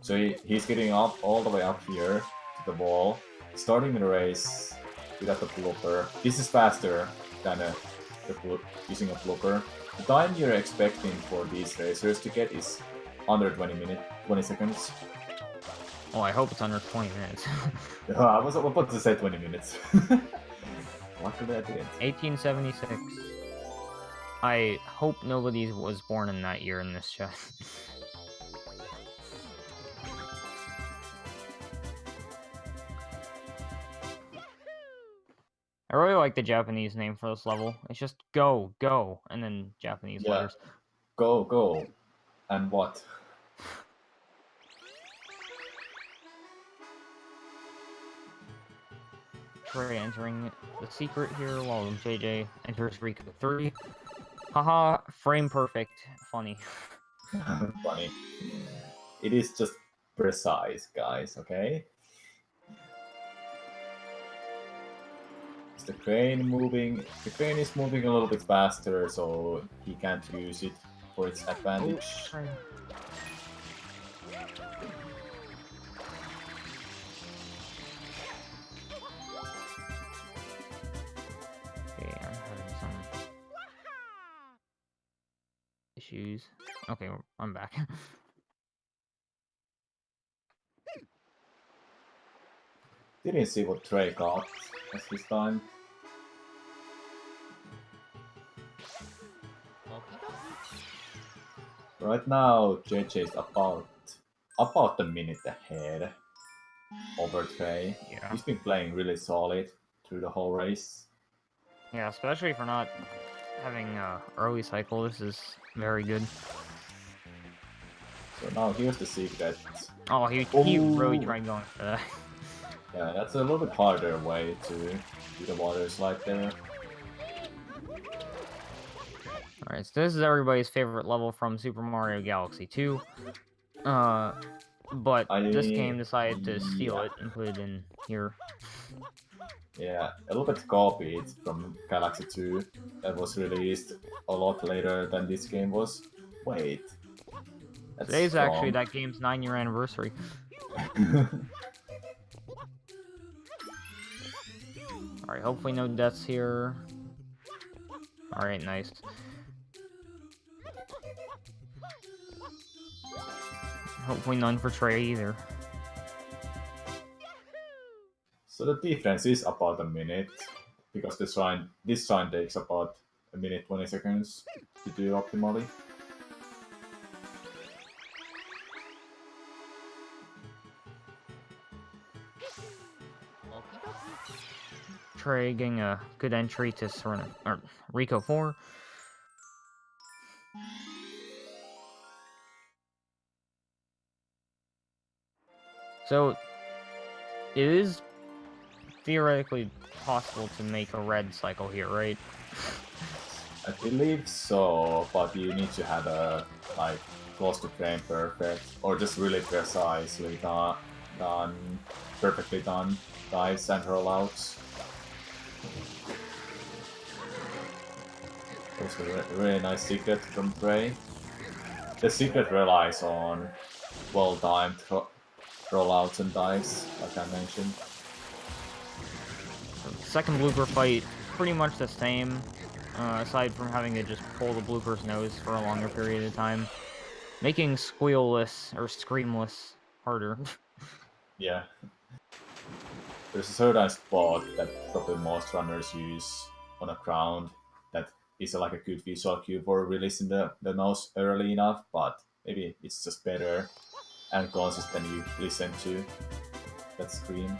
So he's getting up all the way up here to the wall, starting the race without the blooper. This is faster than using a blooper. The time you're expecting for these racers to get is under 20 seconds. Oh, I hope it's under 20 minutes. I was about to say 20 minutes. Luckily I didn't. 1876. I hope nobody was born in that year in this chat. I really like the Japanese name for this level. It's just go, go, and then Japanese letters. Go, go. And what? Trey entering the secret here while JJ enters Rico 3. Haha, frame perfect. Funny. Funny. It is just precise, guys, okay? Is the crane moving? The crane is moving a little bit faster, so he can't use it for its advantage. Oh, okay, I'm having some issues. Okay, I'm back. Didn't see what Trey got as this time. Right now, JJ is about a minute ahead over Trey. Yeah. He's been playing really solid through the whole race. Yeah, especially for not having early cycle. This is very good. So now here's the secret. Oh, he really tried going for that. Yeah, that's a little bit harder way to do the water slide there. Alright, so this is everybody's favorite level from Super Mario Galaxy 2. but this game decided to steal it and put it in here. Yeah, a little bit copied from Galaxy 2 that was released a lot later than this game was. Wait. That's Today's actually strong. that game's 9-year anniversary. Alright, hopefully no deaths here. Alright, nice. Hopefully none for Trey either. So the difference is about a minute, because this sign takes about a minute 20 seconds to do optimally. Trey getting a good entry to Rico 4. So, it is theoretically possible to make a red cycle here, right? I believe so, but you need to have a like close to frame perfect, or just really precisely done, perfectly done dives and rollouts. Also, really nice secret from Prey. The secret relies on well-timed rollouts and dives, like I mentioned. Second blooper fight, pretty much the same, aside from having to just pull the blooper's nose for a longer period of time, making squealless or screamless harder. Yeah. There's a certain spot that probably most runners use on a ground that is like a good visual cue for releasing the nose early enough, but maybe it's just better and consistent you listen to that scream.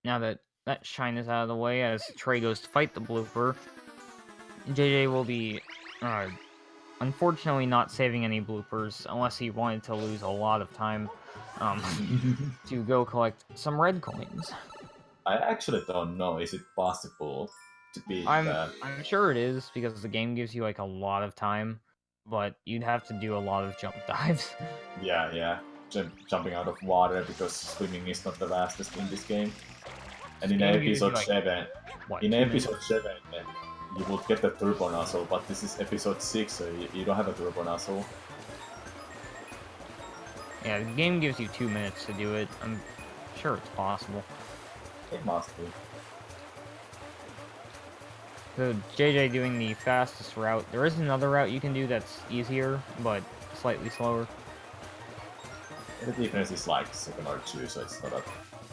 Now that that shine is out of the way, as Trey goes to fight the blooper, JJ will be, unfortunately not saving any bloopers, unless he wanted to lose a lot of time, to go collect some red coins. I actually don't know, is it possible to beat that? I'm sure it is, because the game gives you, like, a lot of time, but you'd have to do a lot of jump dives. Yeah. Jumping out of water because swimming is not the fastest in this game. And in Game gives you, episode like, 7, what, in 2 minutes? episode 7, you would get the turbo nozzle, but this is episode 6, so you don't have a turbo nozzle. Yeah, the game gives you 2 minutes to do it. I'm sure it's possible. It must be. So JJ doing the fastest route. There is another route you can do that's easier, but slightly slower. The difference is like second or two, so it's not a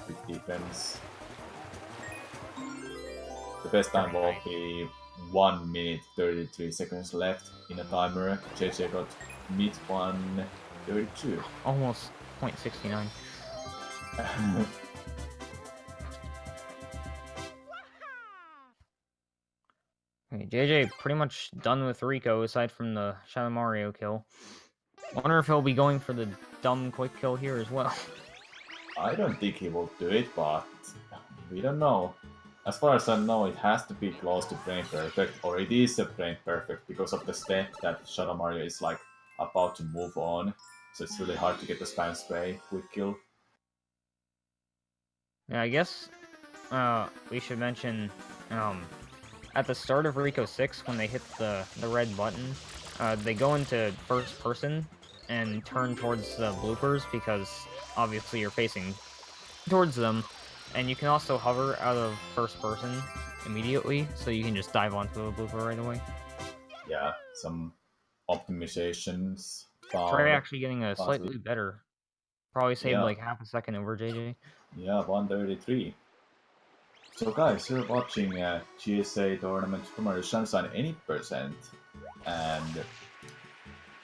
big difference. The best time will be 1 minute 33 seconds left in a timer. JJ got mid 1:32. Almost 0.69. Okay, JJ pretty much done with Rico, aside from the Shadow Mario kill. Wonder if he'll be going for the dumb quick kill here as well. I don't think he will do it, but we don't know. As far as I know, it has to be close to frame perfect, or it is a frame perfect because of the step that Shadow Mario is like about to move on. So it's really hard to get the spam spray quick kill. Yeah, I guess we should mention at the start of Rico 6, when they hit the red button, they go into first person and turn towards the bloopers, because obviously you're facing towards them, and you can also hover out of first person immediately, so you can just dive onto a blooper right away. Yeah, some optimizations. Trey actually getting a slightly better, probably saved like half a second over JJ. Yeah, 1:33. So guys, you're watching GSA Tournament Super Mario Sunshine 80%, and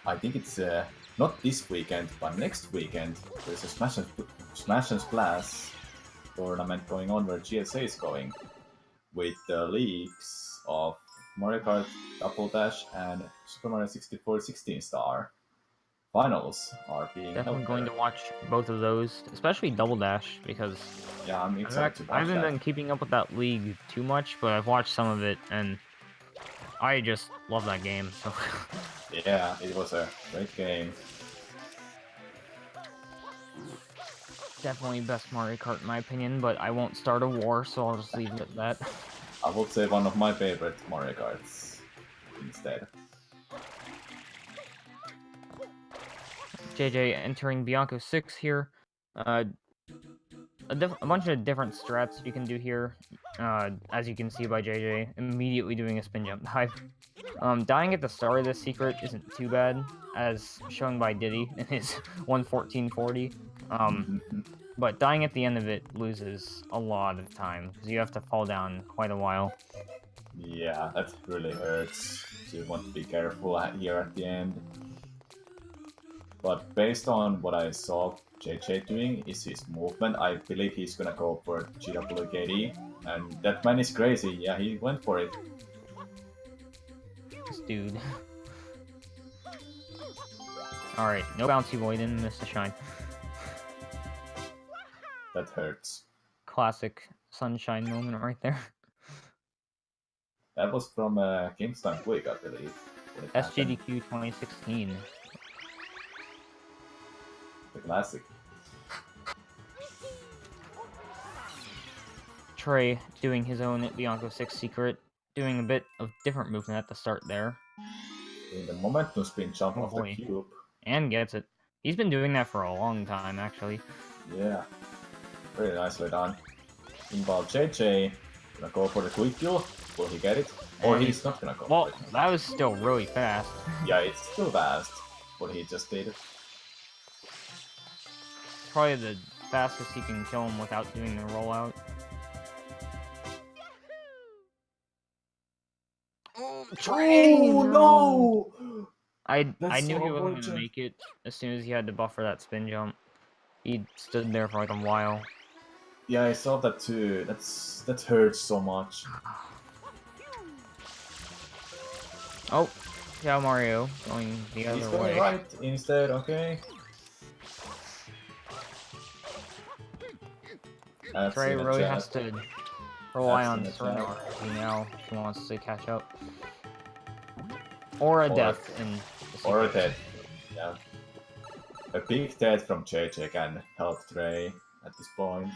I think it's not this weekend, but next weekend. There's a Smash and Splash tournament going on where GSA is going, with the leagues of Mario Kart Double Dash and Super Mario 64 16 Star. Finals are being Definitely held going there. to watch both of those, especially Double Dash, because Yeah, I'm excited to watch I haven't that. been keeping up with that league too much, but I've watched some of it, and I just love that game. So Yeah, it was a great game. definitely best Mario Kart in my opinion, but I won't start a war, so I'll just leave it at that. I would say one of my favorite Mario Karts instead. JJ entering Bianca 6 here. A bunch of different strats you can do here. As you can see by JJ, immediately doing a spin jump dive. Dying at the start of this secret isn't too bad, as shown by Diddy in his 1:14:40. But dying at the end of it loses a lot of time, because you have to fall down quite a while. Yeah, that really hurts. So you want to be careful here at the end. But based on what I saw JJ doing is his movement, I believe he's gonna go for GWKD. And that man is crazy. Yeah, he went for it. This dude. Alright, no bouncy boy, didn't miss the shine. That hurts. Classic sunshine moment right there. That was from Kingston Quick, I believe. when it happened. SGDQ 2016. The classic. Trey doing his own Bianca 6 secret, doing a bit of different movement at the start there. Doing the momentum spin jump Oh off the boy. cube. And gets it. He's been doing that for a long time, actually. Yeah. Very nicely done. Involve JJ. Gonna go for the quick kill. Will he get it? Or And he's not gonna go well, for it. that was still really fast. Yeah, it's still fast. What he just did. Probably the fastest you can kill him without doing the rollout. Trey! Oh no! I That's knew so he wasn't gonna unfortunate. make it as soon as he had to buffer that spin jump. He stood there for like a while. Yeah, I saw that too. That hurts so much. Oh, yeah, Mario going the He's other going way. right instead, okay? That's Trey in a really chat. has to rely That's on in a Serenor chat. now if he wants to catch up. Or a death in the Or a secret. death. Yeah. A big death from JJ can help Trey at this point.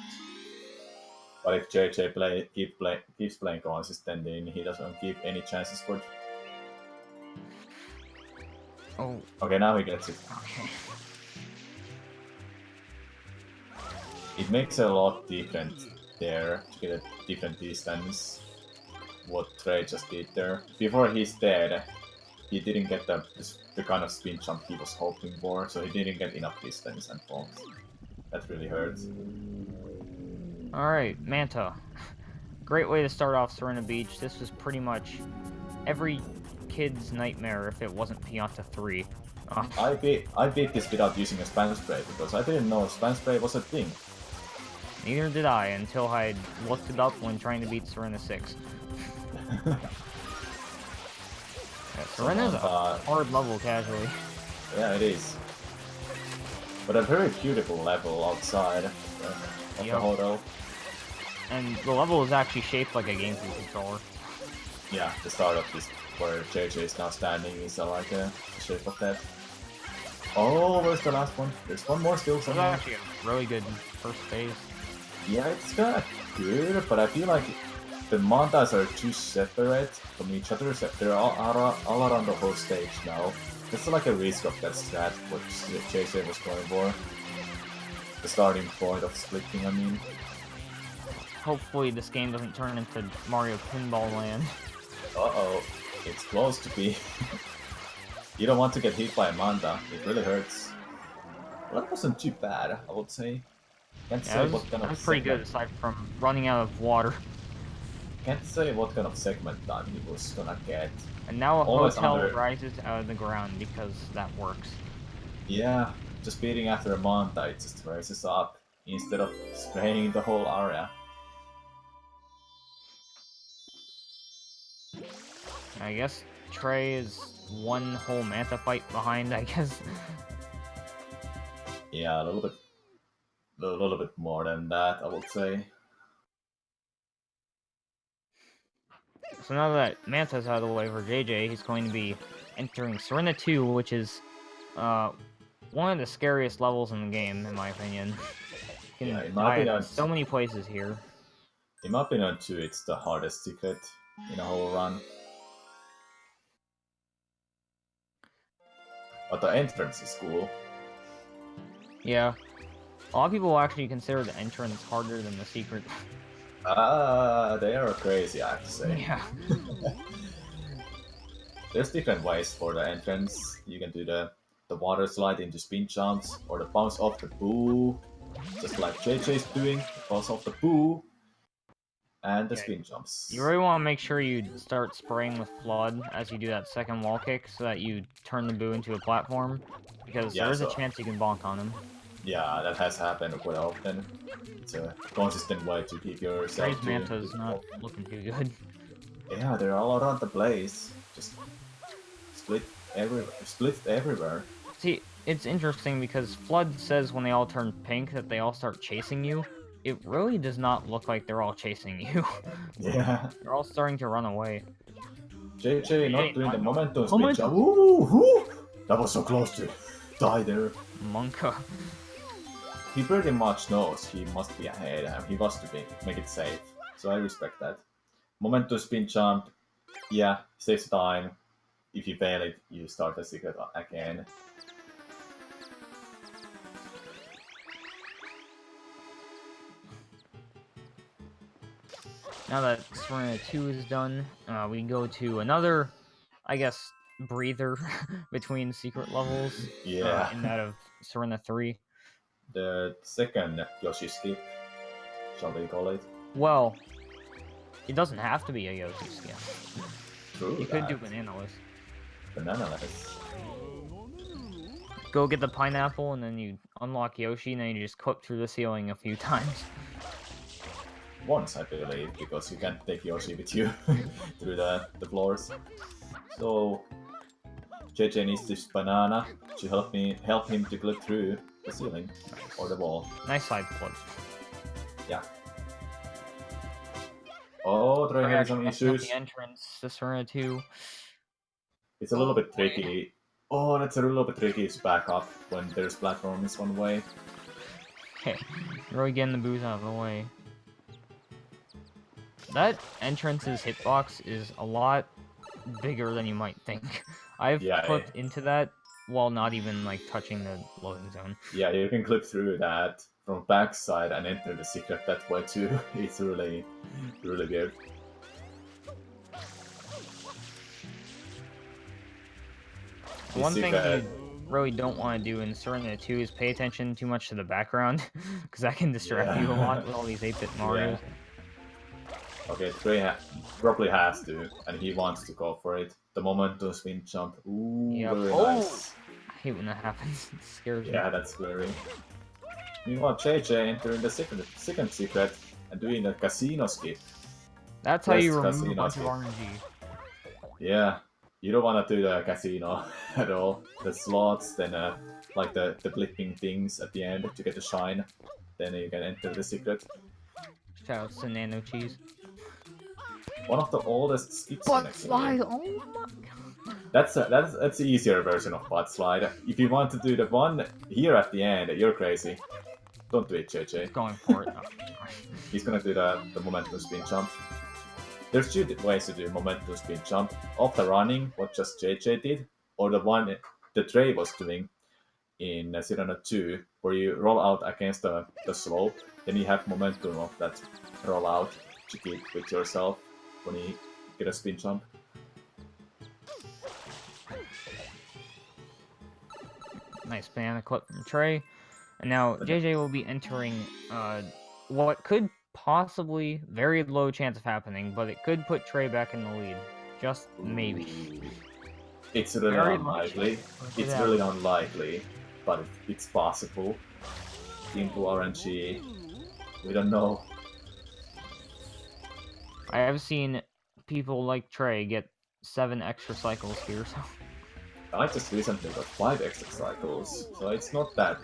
But if JJ keeps playing consistently, he doesn't give any chances for. Oh, Okay, now he gets it. okay. It makes a lot different there to get a different distance. What Trey just did there. Before he's dead, he didn't get the kind of spin jump he was hoping for, so he didn't get enough distance and falls. That really hurts. Alright, Manta. Great way to start off Serena Beach. This was pretty much every kid's nightmare if it wasn't Pianta 3. I beat this without using a spam spray because I didn't know spam spray was a thing. Neither did I until I looked it up when trying to beat Serena 6. Yeah, Serena's a hard level casually. Yeah, it is. But a very beautiful level outside of the hotel. And the level is actually shaped like a GameCube controller. Yeah, the start of this where JJ is now standing is like a shape of that. Oh, where's the last one? There's one more still It was somewhere. actually a really good first phase. Yeah, it's kind of good, but I feel like the mantas are too separate from each other. So they're all around the whole stage now. That's like a risk of that strat, what JJ was going for. The starting point of splitting, I mean. Hopefully this game doesn't turn into Mario Pinball Land. Uh-oh, it's close to be. You don't want to get hit by a manta, it really hurts. Well, that wasn't too bad, I would say. Can't say what kind of That was pretty good aside from running out of water. Can't say what kind of segment time he was gonna get. And now a Always hotel under- rises out of the ground because that works. Yeah, just beating after a manta, it just rises up instead of spraying the whole area. I guess Trey is one whole Manta fight behind, I guess. Yeah, a little bit more than that, I would say. so now that Manta's out of the way for JJ, he's going to be entering Serena 2, which is one of the scariest levels in the game, in my opinion. You can in my die opinion, at so many places here. In my opinion, too, it's the hardest secret in a whole run. But the entrance is cool. Yeah. A lot of people actually consider the entrance harder than the secret. They are crazy, I have to say. Yeah. There's different ways for the entrance. You can do the water slide into spin jumps, or the bounce off the boo, just like JJ's doing, bounce off the boo, and the spin jumps. You really want to make sure you start spraying with Flood as you do that second wall kick, so that you turn the boo into a platform, because there is a chance you can bonk on him. Yeah, that has happened quite often. It's a consistent way to keep yourself. Ray's Manta's not looking too good. Yeah, they're all around the place. Just split everywhere. See, it's interesting because Flood says when they all turn pink that they all start chasing you. It really does not look like they're all chasing you. Yeah. They're all starting to run away. JJ not doing the momentum spin jump. Ooh, that was so close to die there. Monka. He pretty much knows he must be ahead and he wants to make it safe. So I respect that. Momentum spin jump, yeah, saves time. If you fail it, you start the secret again. Now that Serena 2 is done, we go to another, I guess, breather between secret levels. Yeah. In that of Serena 3. The second Yoshi skip, shall we call it? Well, it doesn't have to be a Yoshi skip. True. You could do Bananaless. Bananaless. Go get the pineapple, and then you unlock Yoshi, and then you just clip through the ceiling a few times. Once, I believe, because you can't take Yoshi with you through the floors. So JJ needs this banana to help him to clip through the ceiling or the wall. Nice side flip. Yeah. Oh, Trey has some issues. The entrance to Serena 2. It's a little bit tricky. Oh, that's a little bit tricky to back up when there's platforms one way. Okay, really getting the booze out of the way. That entrance's hitbox is a lot bigger than you might think. I've clipped into that while not even like touching the loading zone. Yeah, you can clip through that from backside and enter the secret that way too. It's really good. One thing you really don't want to do in Serena 2 is pay attention too much to the background, because that can distract you a lot with all these 8-bit Marios. Yeah. Okay, Trey probably has to, and he wants to go for it. The momentum spin jump. Ooh, very nice. I hate when that happens. It scares me. Yeah, that's scary. Meanwhile, JJ entering the second secret and doing a casino skip. That's how you remove a bunch of RNG. Yeah, you don't want to do the casino at all. The slots, then like the blipping things at the end to get the shine. Then you can enter the secret. Shoutouts to Nano Cheese. One of the oldest skips. Butt slide! Oh my god! That's the easier version of butt slide. If you want to do the one here at the end, you're crazy. Don't do it, JJ. Going for it. He's gonna do the momentum spin jump. There's two ways to do momentum spin jump. Off the running, what just JJ did, or the one the Trey was doing in Serena 2, where you roll out against the slope, then you have momentum of that roll out to keep with yourself when you get a spin jump. Nice banana clip from Trey. And now JJ will be entering what could possibly, very low chance of happening, but it could put Trey back in the lead. Just maybe. It's really unlikely. It's really unlikely, but it's possible. Into RNG, we don't know. I have seen people like Trey get 7 extra cycles here, so... I just recently got 5 extra cycles, so it's not that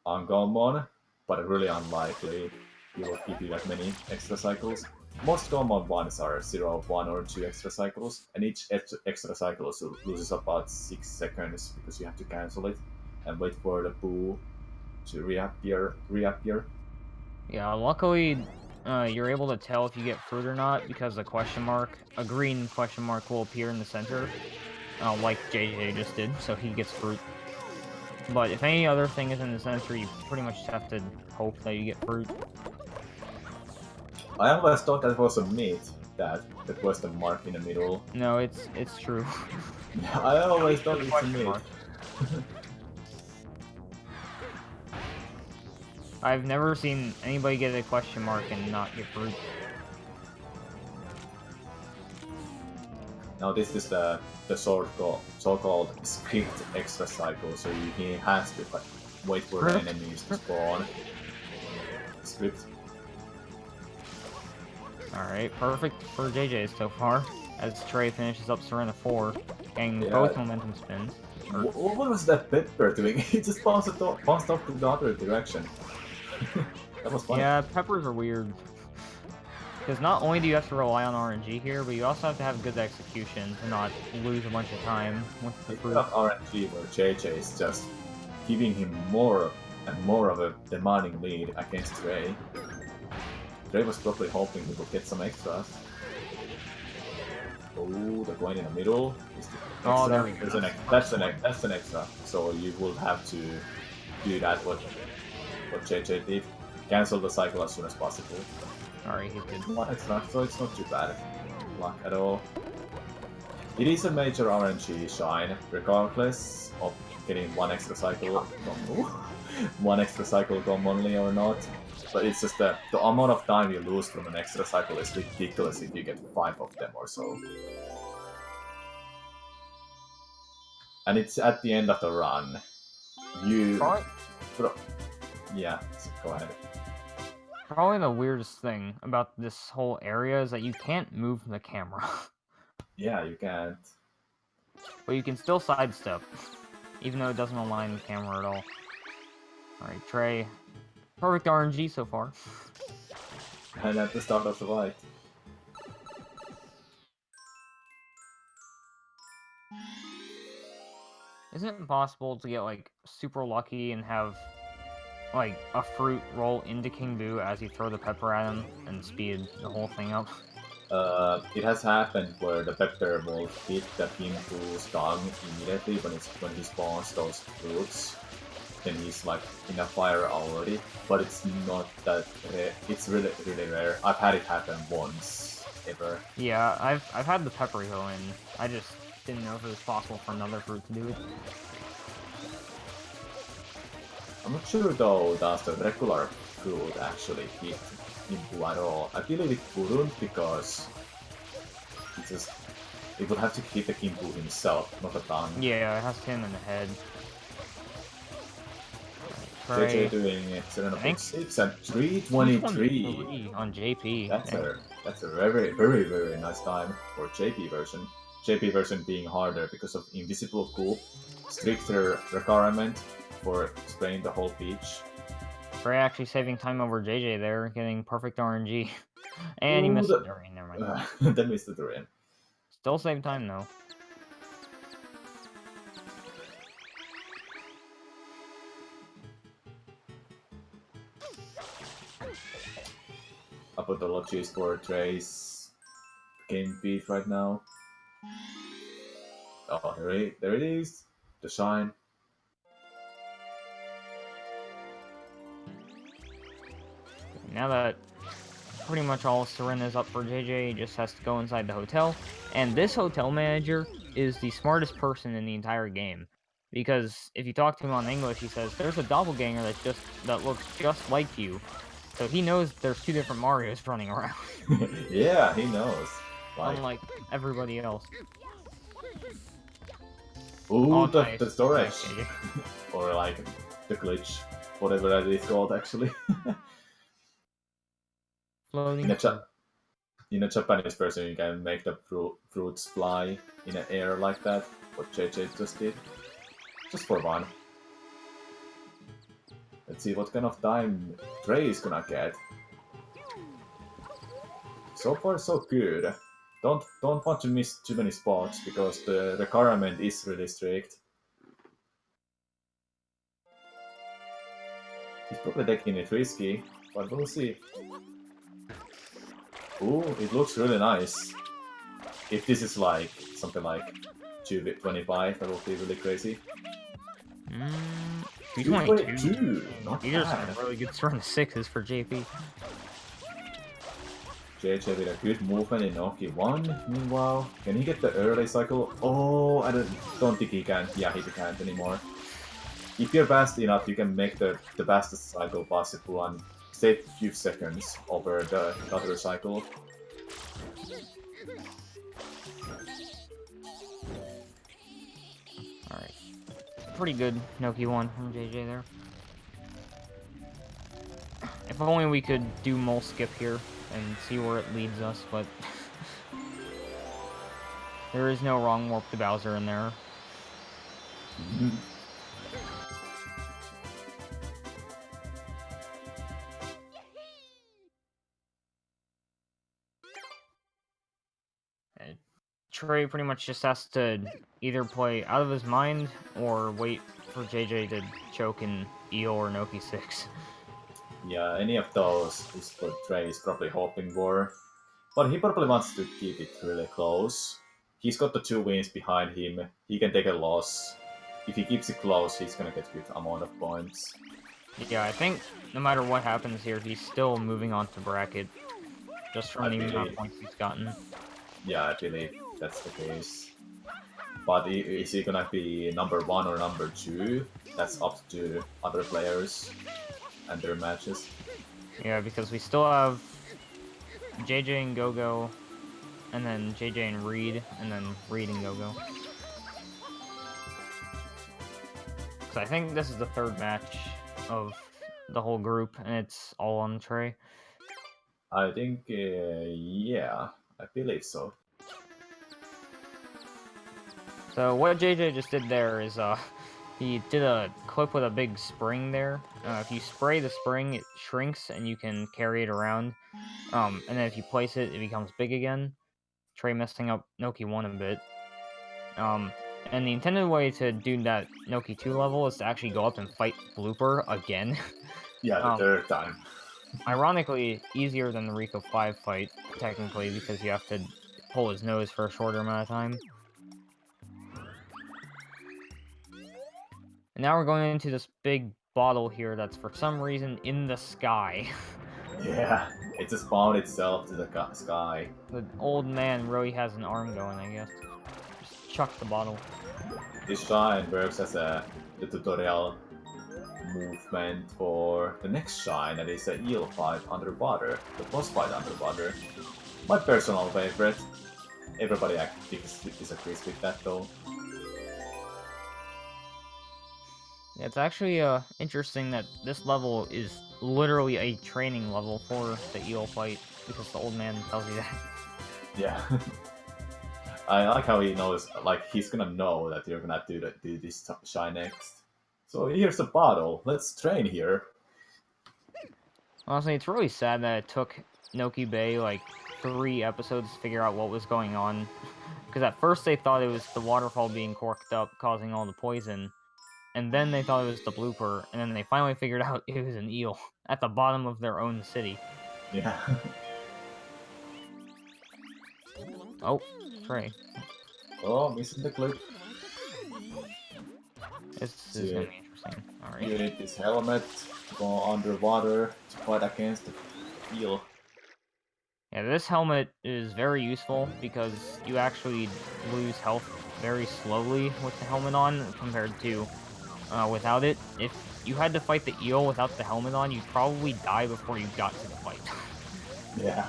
uncommon, but really unlikely you will give you that many extra cycles. most common ones are 0, 1, or 2 extra cycles, and each extra cycle loses about 6 seconds because you have to cancel it and wait for the poo to reappear. Yeah, luckily, you're able to tell if you get fruit or not because a green question mark will appear in the center, like JJ just did, so he gets fruit. But if any other thing is in the center, you pretty much have to hope that you get fruit. I always thought that was a myth, that the question mark in the middle. No, it's true. I always thought it's a Question myth. mark. I've never seen anybody get a question mark and not get fruit. Now this is the so-called script extra cycle, so he has to wait for the enemies to spawn. Script. Alright, perfect for JJ so far, as Trey finishes up Serena 4, getting Yeah. both momentum spins. What was that Pepper doing? He just bounced off to the other direction. That was funny. Yeah, peppers are weird. Because not only do you have to rely on RNG here, but you also have to have good execution to not lose a bunch of time with the Instead fruit. of RNG, where JJ is just giving him more and more of a demanding lead against Trey. Trey was probably hoping he would get some extras. Oh, the coin in the middle is the extra. Oh, there we go. That's an extra. So you will have to do that what JJ did. Cancel the cycle as soon as possible. Alright, he's good. One extra, so it's not too bad luck at all. It is a major RNG shine, regardless of getting one extra cycle one extra cycle commonly or not. But it's just the amount of time you lose from an extra cycle is ridiculous if you get 5 of them or so. And it's at the end of the run. Yeah, so go ahead. Probably the weirdest thing about this whole area is that you can't move the camera. Yeah, you can't. But you can still sidestep, even though it doesn't align the camera at all. Alright, Trey. Perfect RNG so far. And at the start of the fight. Isn't it possible to get, like, super lucky and have, like, a fruit roll into King Boo as you throw the pepper at him and speed the whole thing up? It has happened where the pepper will hit the King Boo's tongue immediately when he spawns those fruits. Then he's like in a fire already, but it's not that rare. It's really rare. I've had it happen once ever. Yeah, I've had the pepper go in. I just didn't know if it was possible for another fruit to do it. I'm not sure though, does the regular fruit actually hit Impu at all? I believe it wouldn't because it would have to hit the Kimpu himself, not the tongue. Yeah, it has to hit him in the head. JJ doing 7.6 and 323 on JP. That's a very, very, very nice time for JP version. JP version being harder because of invisible coup, stricter requirement for spraying the whole pitch. Trey actually saving time over JJ there, getting perfect RNG. And he missed the durian, never mind. Then missed the durian. Still save time though. Apologies for Trey's game beat right now. Oh, there it is. The shine. Now that pretty much all Serena is up for JJ, he just has to go inside the hotel. And this hotel manager is the smartest person in the entire game. Because if you talk to him on English, he says, there's a doppelganger that looks just like you. So he knows there's 2 different Marios running around. Yeah, he knows. Unlike everybody else. Ooh, Oh, the nice. storage. Nice. Or like the glitch. Whatever that is called actually. Floating. In a Japanese version you can make the fruits fly in the air like that. What JJ just did. Just for fun. Let's see what kind of time Trey is gonna get. So far, so good. Don't want to miss too many spots because the requirement is really strict. He's probably taking it risky, but we'll see. Ooh, it looks really nice. If this is like something like 225, that would be really crazy. 222. Not These are bad. some really good run sixes for JP. JJ with a good movement in Noki 1, meanwhile. Can he get the early cycle? Oh, I don't think he can. Yeah, he can't anymore. If you're fast enough, you can make the fastest cycle possible and save a few seconds over the other cycle. Alright. Pretty good Noki 1 from JJ there. If only we could do mole skip here and see where it leads us, but there is no wrong warp to Bowser in there. Trey pretty much just has to either play out of his mind or wait for JJ to choke in Eel or Noki 6. Yeah, any of those is what Trey is probably hoping for. But he probably wants to keep it really close. He's got the 2 wins behind him. He can take a loss. If he keeps it close, he's gonna get a good amount of points. Yeah, I think no matter what happens here, he's still moving on to bracket. Just from the amount of points he's gotten. Yeah, I believe that's the case. But is he gonna be number 1 or number 2? That's up to other players and their matches. Yeah, because we still have JJ and Go-Go, and then JJ and Reed, and then Reed and Go-Go. So I think this is the 3rd match of the whole group, and it's all on Trey. I think, yeah, I believe so. So what JJ just did there is, he did a clip with a big spring there. If you spray the spring, it shrinks and you can carry it around. And then if you place it, it becomes big again. Trey messing up Noki 1 a bit. And the intended way to do that Noki 2 level is to actually go up and fight Blooper again. Yeah, the 3rd time. Ironically, easier than the Rico 5 fight, technically, because you have to pull his nose for a shorter amount of time. And now we're going into this big bottle here that's for some reason in the sky. Yeah, it just found itself to the sky. The old man really has an arm going, I guess. Just chuck the bottle. This shine works as the tutorial movement for the next shine, that is an eel fight underwater, the boss fight underwater. My personal favorite. Everybody disagrees with that though. Yeah, it's actually interesting that this level is literally a training level for the eel fight, because the old man tells you that. Yeah. I like how he knows, like, he's gonna know that you're gonna do this shine next. So here's a bottle, let's train here. Honestly, it's really sad that it took Noki Bay like 3 episodes to figure out what was going on. Because at first they thought it was the waterfall being corked up, causing all the poison. And then they thought it was the blooper, and then they finally figured out it was an eel at the bottom of their own city. Yeah. Oh, Trey. Oh, missing the clip. This is gonna be interesting. Alright. You need this helmet to go underwater to fight against the eel. Yeah, this helmet is very useful because you actually lose health very slowly with the helmet on compared to without it. If you had to fight the eel without the helmet on, you'd probably die before you got to the fight. Yeah.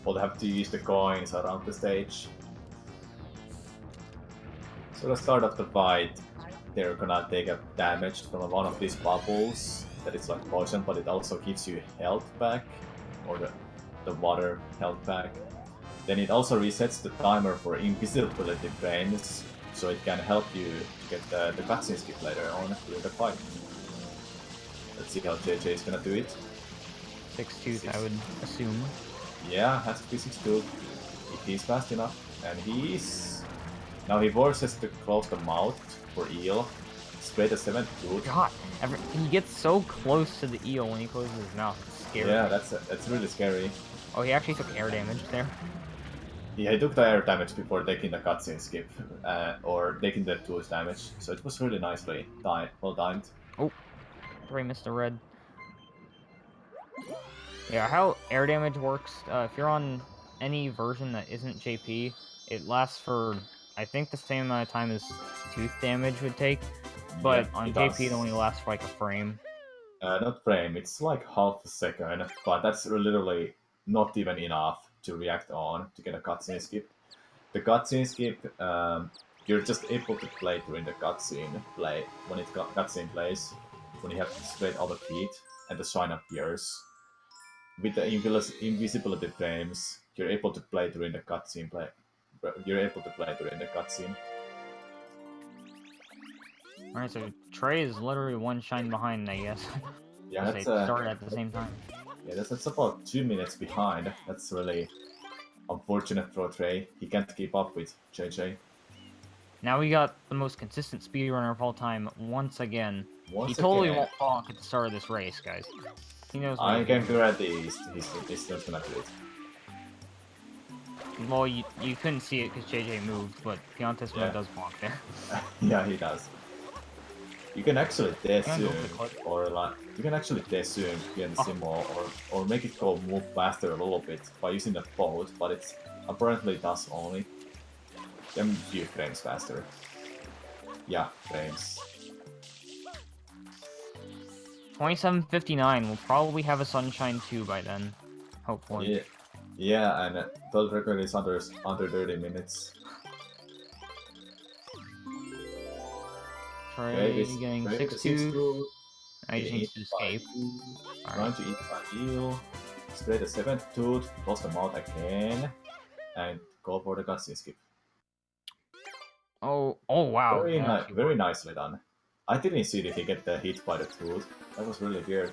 We'll have to use the coins around the stage. So the start of the fight, they're gonna take a damage from one of these bubbles that is like poison, but it also gives you health back, or the water health back. Then it also resets the timer for invisibility frames, so it can help you to get the cutscene skip later on during the fight. Let's see how JJ is gonna do it. 6 tooth, I would assume. Yeah, has physics too. If he's fast enough. And he's... Now he forces to close the mouth for eel. Spray the 7th tooth. God, he gets so close to the eel when he closes his mouth. It's scary. Yeah, that's really scary. Oh, he actually took air damage there. Yeah, he took the air damage before taking the cutscene skip, or taking the tooth damage. So it was really nicely well timed. Oh, Ray missed the red. Yeah, how air damage works, if you're on any version that isn't JP, it lasts for, I think, the same amount of time as tooth damage would take, but Yeah, on it JP does. it only lasts for like a frame. Not frame, it's like half a second, but that's literally not even enough to react on to get a cutscene skip. The cutscene skip, you're just able to play during the cutscene when cutscene plays, when you have straight out of feet and the shine appears. With the invisibility frames, you're able to play during the cutscene You're able to play during the cutscene. Alright, so Trey is literally one shine behind, I guess. Yeah, They that's started at the same time. yeah, that's about 2 minutes behind. That's really unfortunate for Trey. He can't keep up with JJ. Now we got the most consistent speedrunner of all time once again. Once He totally again, won't bonk at the start of this race, guys. He knows what I he's can doing. guarantee he's not gonna do it. Well, you couldn't see it because JJ moved, but Bianca Yeah. does bonk there. Yeah, he does. You can actually test Can I go soon, for the clip? or like you can actually test soon behind the symbol, or make it go move faster a little bit by using the boat, but it's apparently does only them few frames faster. Yeah, frames. 27:59. We'll probably have a Sunshine 2 by then. Hopefully. Yeah, yeah, and world record is under 30 minutes. Trey getting Trey 6-2. I just getting need to escape. Trying to eat my eel. Spray the 7th tooth, close the mouth again, and go for the cutscene skip. Oh wow. Very nicely done. I didn't see if he get the hit by the tooth. That was really weird.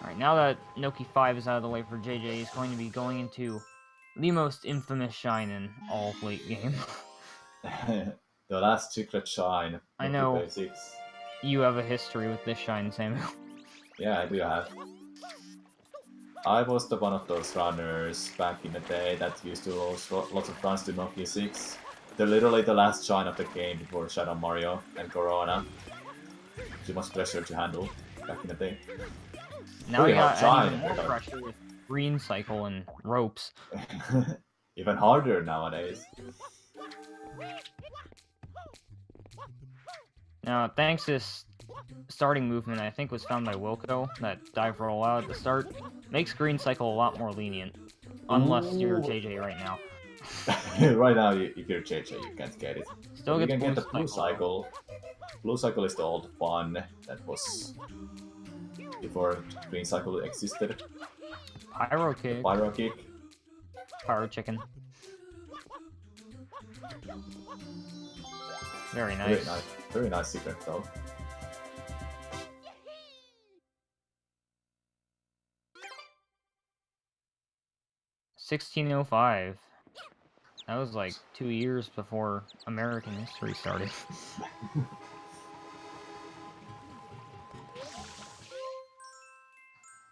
Alright, now that Noki 5 is out of the way for JJ, he's going to be going into the most infamous shine in all of late game. The last secret shine. I know. Noki 6. You have a history with this shine, Samuel. Yeah, I do have. I was one of those runners back in the day that used to lose lots of runs to Nokia 6. They're literally the last shine of the game before Shadow Mario and Corona. Too much pressure to handle back in the day. Now we got shine. even more pressure with green cycle and ropes. Even harder nowadays. Now, thanks to this starting movement, I think was found by Wilco, that dive roll out at the start, makes green cycle a lot more lenient. Unless you're JJ right now. Right now, if you're JJ, you can't get it. Still you gets can get the blue blue cycle. Blue cycle is the old fun that was before green cycle existed. Pyro kick. Pyro kick. Pyro chicken. Very nice. Very nice secret though. $16.05. That was like 2 years before American history started.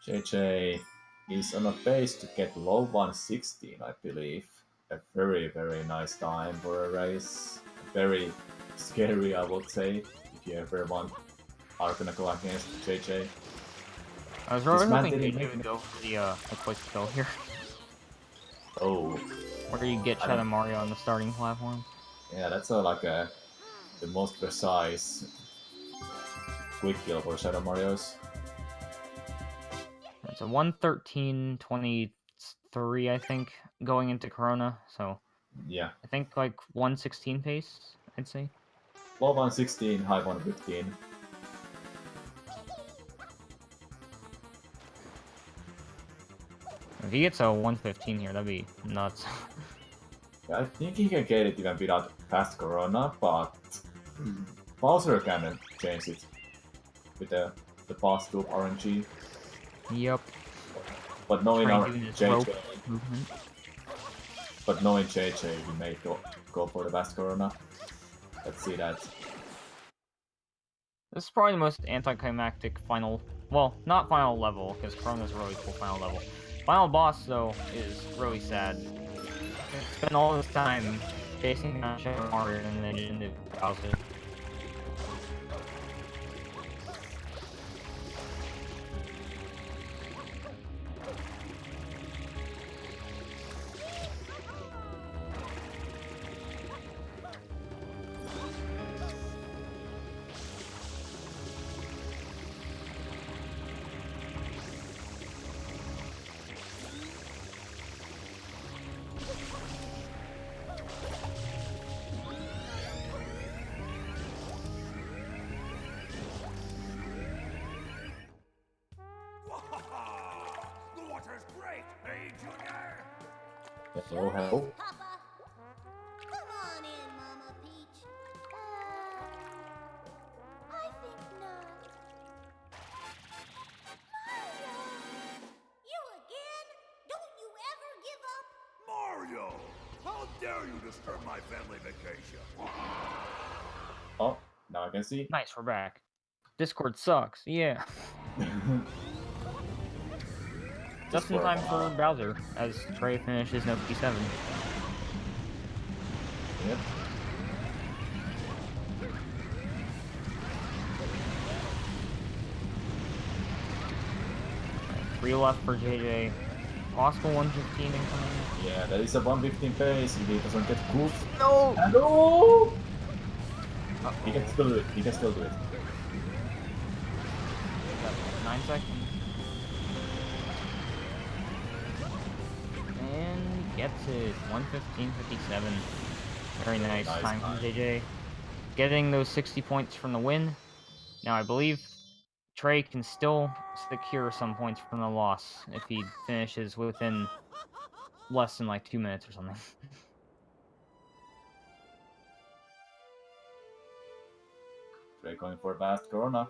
JJ is on a pace to get low 116, I believe. A very, very nice time for a race. Very scary, I would say, if you ever are gonna go against JJ. I was really hoping JJ would go for the quick kill here. Oh. Where you get Shadow Mario on the starting platform. Yeah, that's the most precise quick kill for Shadow Marios. It's a 1:13.23, I think, going into Corona, so... Yeah. I think like 1:16 pace, I'd say. Low 116, high 115. If he gets a 1:15 here, that'd be nuts. I think he can get it even without fast Corona, but Bowser can change it with the fast loop RNG. Yep. But knowing Trey our doing his JJ, rope movement. but knowing JJ, we may go for the Vast Corona. Let's see that. This is probably the most anticlimactic final... Well, not final level, because Corona's a really cool final level. Final boss, though, is really sad. Spend all this time chasing down Shadow Mario and then into Bowser. The water's great, hey, Junior? Hello, hello. Papa. Come on in, Mama Peach. I think not. Mario! You again? Don't you ever give up? Mario! How dare you disturb my family vacation? Oh, now I can see. Nice, we're back. Discord sucks, yeah. Just in time for Bowser, as Trey finishes Note 7. Yep. 3 left for JJ. Possible 115 incoming. Yeah, that is a 115 pace if he doesn't get goofed. No! Hello! He can still do it. He can still do it. 9 seconds. And gets it. 115.57. Very nice time from JJ. Getting those 60 points from the win. Now I believe Trey can still secure some points from the loss if he finishes within less than like 2 minutes or something. Trey going for Vast Corona.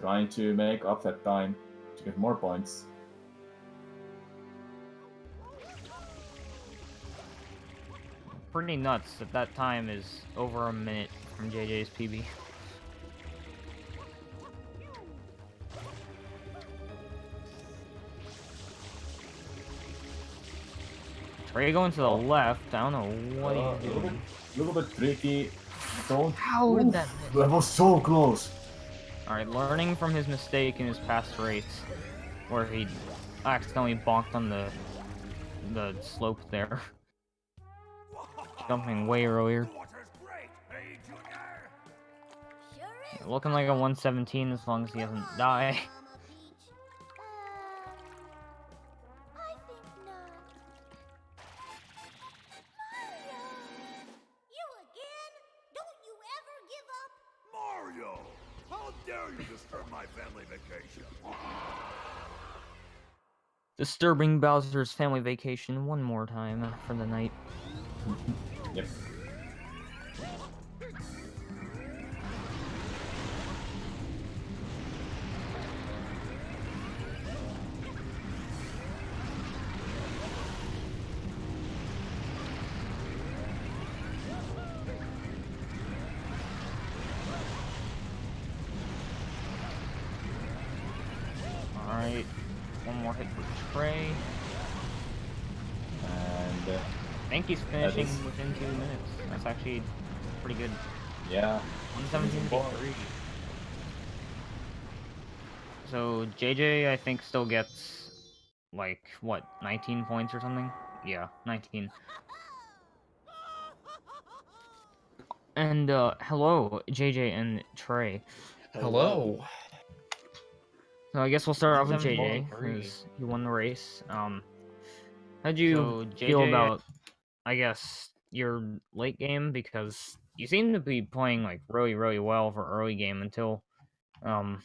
Trying to make up that time to get more points. Pretty nuts that that time is over a minute from JJ's PB. Trey going to the left. I don't know what he's doing. A little bit tricky. Don't. How did that miss? That was so close. Alright, learning from his mistake in his past race, where he accidentally bonked on the slope there. Jumping way earlier. The water's great, hey, Junior? Sure is. Looking like a 117 as long as he doesn't die. Mama Peach. I think not. Mario! You again? Don't you ever give up? Mario! How dare you disturb my family vacation? Disturbing Bowser's family vacation one more time for the night. Yep. Alright, one more hit for Trey. And I think he's finishing is- within 2 minutes. That's actually pretty good. yeah. 117.3. So JJ, I think, still gets like what, 19 points or something? Yeah, 19. And hello, JJ and Trey. Hello. So I guess we'll start off with JJ, 117.3. because he won the race. How'd you feel about, I guess, your late game? Because you seem to be playing like really, really well for early game until, I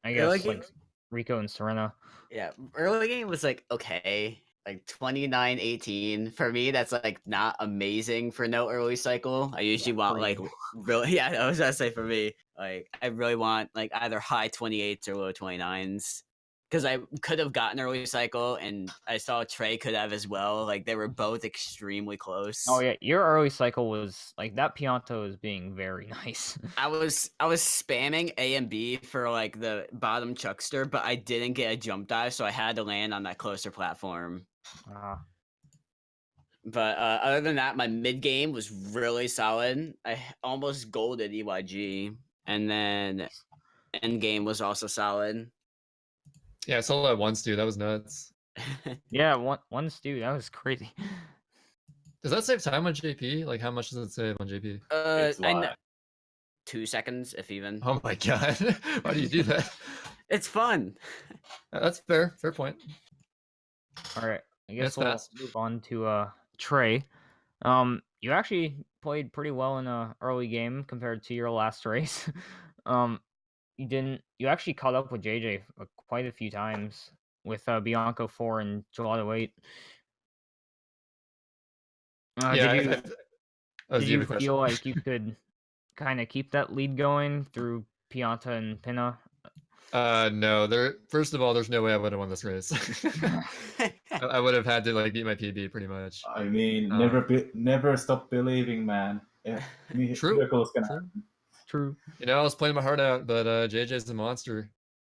guess like Rico and Serena. Yeah, early game was like okay, like 29-18. For me, that's like not amazing for no early cycle. I usually want for like you. really, yeah, I was gonna say for me, like I really want like either high 28s or low 29s. because I could have gotten early cycle, and I saw Trey could have as well. Like they were both extremely close. Oh yeah, your early cycle was like that. Pianto is being very nice. I was spamming A and B for like the bottom chuckster, but I didn't get a jump dive, so I had to land on that closer platform. But other than that, my mid game was really solid. I almost golded EYG, and then end game was also solid. Yeah, I saw that once, dude. That was nuts. Yeah, one Stu, that was crazy. Does that save time on JP? Like, how much does it save on JP? It's I like 2 seconds, if even. Oh my god. Why do you do that? It's fun. That's fair. Fair point. All right, I guess That's we'll fast. move on to Trey. You actually played pretty well in a early game compared to your last race. You actually caught up with JJ quite a few times with Bianca 4 and Gelato 8. Yeah, Did you oh, did do you you have a question? feel like you could kind of keep that lead going through Pianta and Pinna? No. First of all, there's no way I would have won this race. I would have had to like beat my PB pretty much. I mean, Um, never stop believing, man. Yeah, True. miracles can True. happen. True. You know, I was playing my heart out, but JJ's a monster.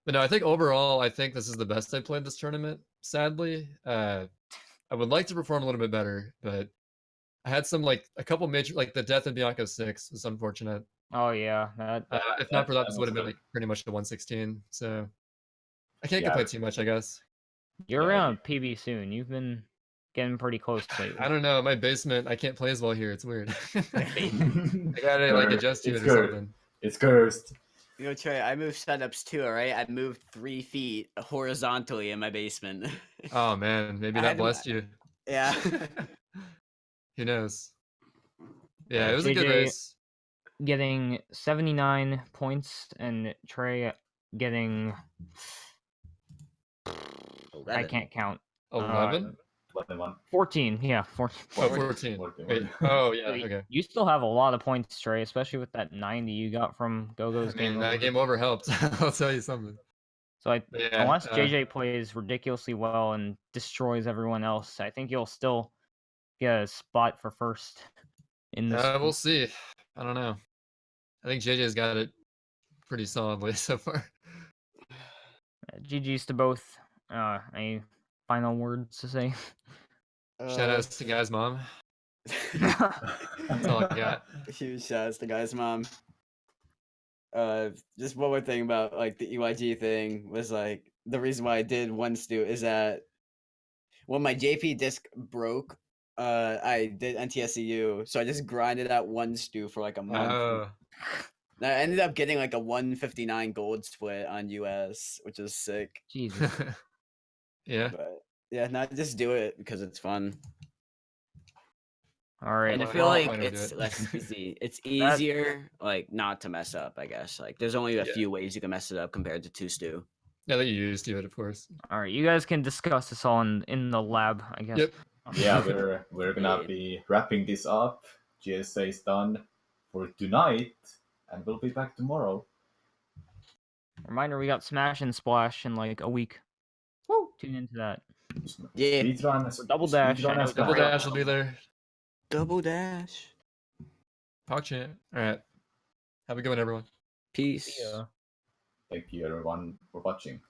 But no, I think overall, I think this is the best I played this tournament. Sadly, I would like to perform a little bit better, but I had some like a couple major, like the death in Bianca 6 was unfortunate. Oh yeah, If not for that, this would have been like pretty much the 116. So I can't complain too much, I guess. you're Yeah, around PB soon. You've been getting pretty close lately. I don't know. My basement, I can't play as well here. It's weird. I gotta like adjust to it or something. It's cursed. You know, Trey, I moved setups too, all right? I moved 3 feet horizontally in my basement. Oh man, maybe I that had to- blessed you. Yeah. Who knows? Yeah, it was a good JJ race. getting 79 points and Trey getting I can't count. 11? 14, yeah, 14. Oh, 14. Wait. Oh, yeah, okay. You still have a lot of points, Trey, especially with that 90 you got from Gogo's I mean, game. that game over helped. I'll tell you something. So Yeah, unless JJ plays ridiculously well and destroys everyone else, I think you'll still get a spot for first in this. We'll see. I don't know. I think JJ's got it pretty solidly so far. GG's to both. Any final words to say? Shout outs to Guy's mom. That's all I got. Huge shout outs to Guy's mom. Just one more thing about like the EYG thing was like the reason why I did one stew is that when my JP disc broke, I did NTSCU, so I just grinded out one stew for like a month. Oh. I ended up getting like a 159 gold split on US, which is sick. Jesus. Yeah. But yeah, not just do it because it's fun. All right. And I Well, feel like why don't we do it's it? less easy. It's easier, like not to mess up. I guess like there's only a few ways you can mess it up compared to 2 stew. Now that you used to it, of course. All right, you guys can discuss this all in the lab, I guess. Yep. Yeah, we're gonna be wrapping this up. GSA is done for tonight, and we'll be back tomorrow. Reminder: we got Smash and Splash in like a week. Woo! Tune into that. Yeah. Speedrun, Double Dash. Speedrun has Double been- Dash will be there. Double dash. PogChamp. All right. Have a good one, everyone. Peace. Yeah. Thank you everyone for watching.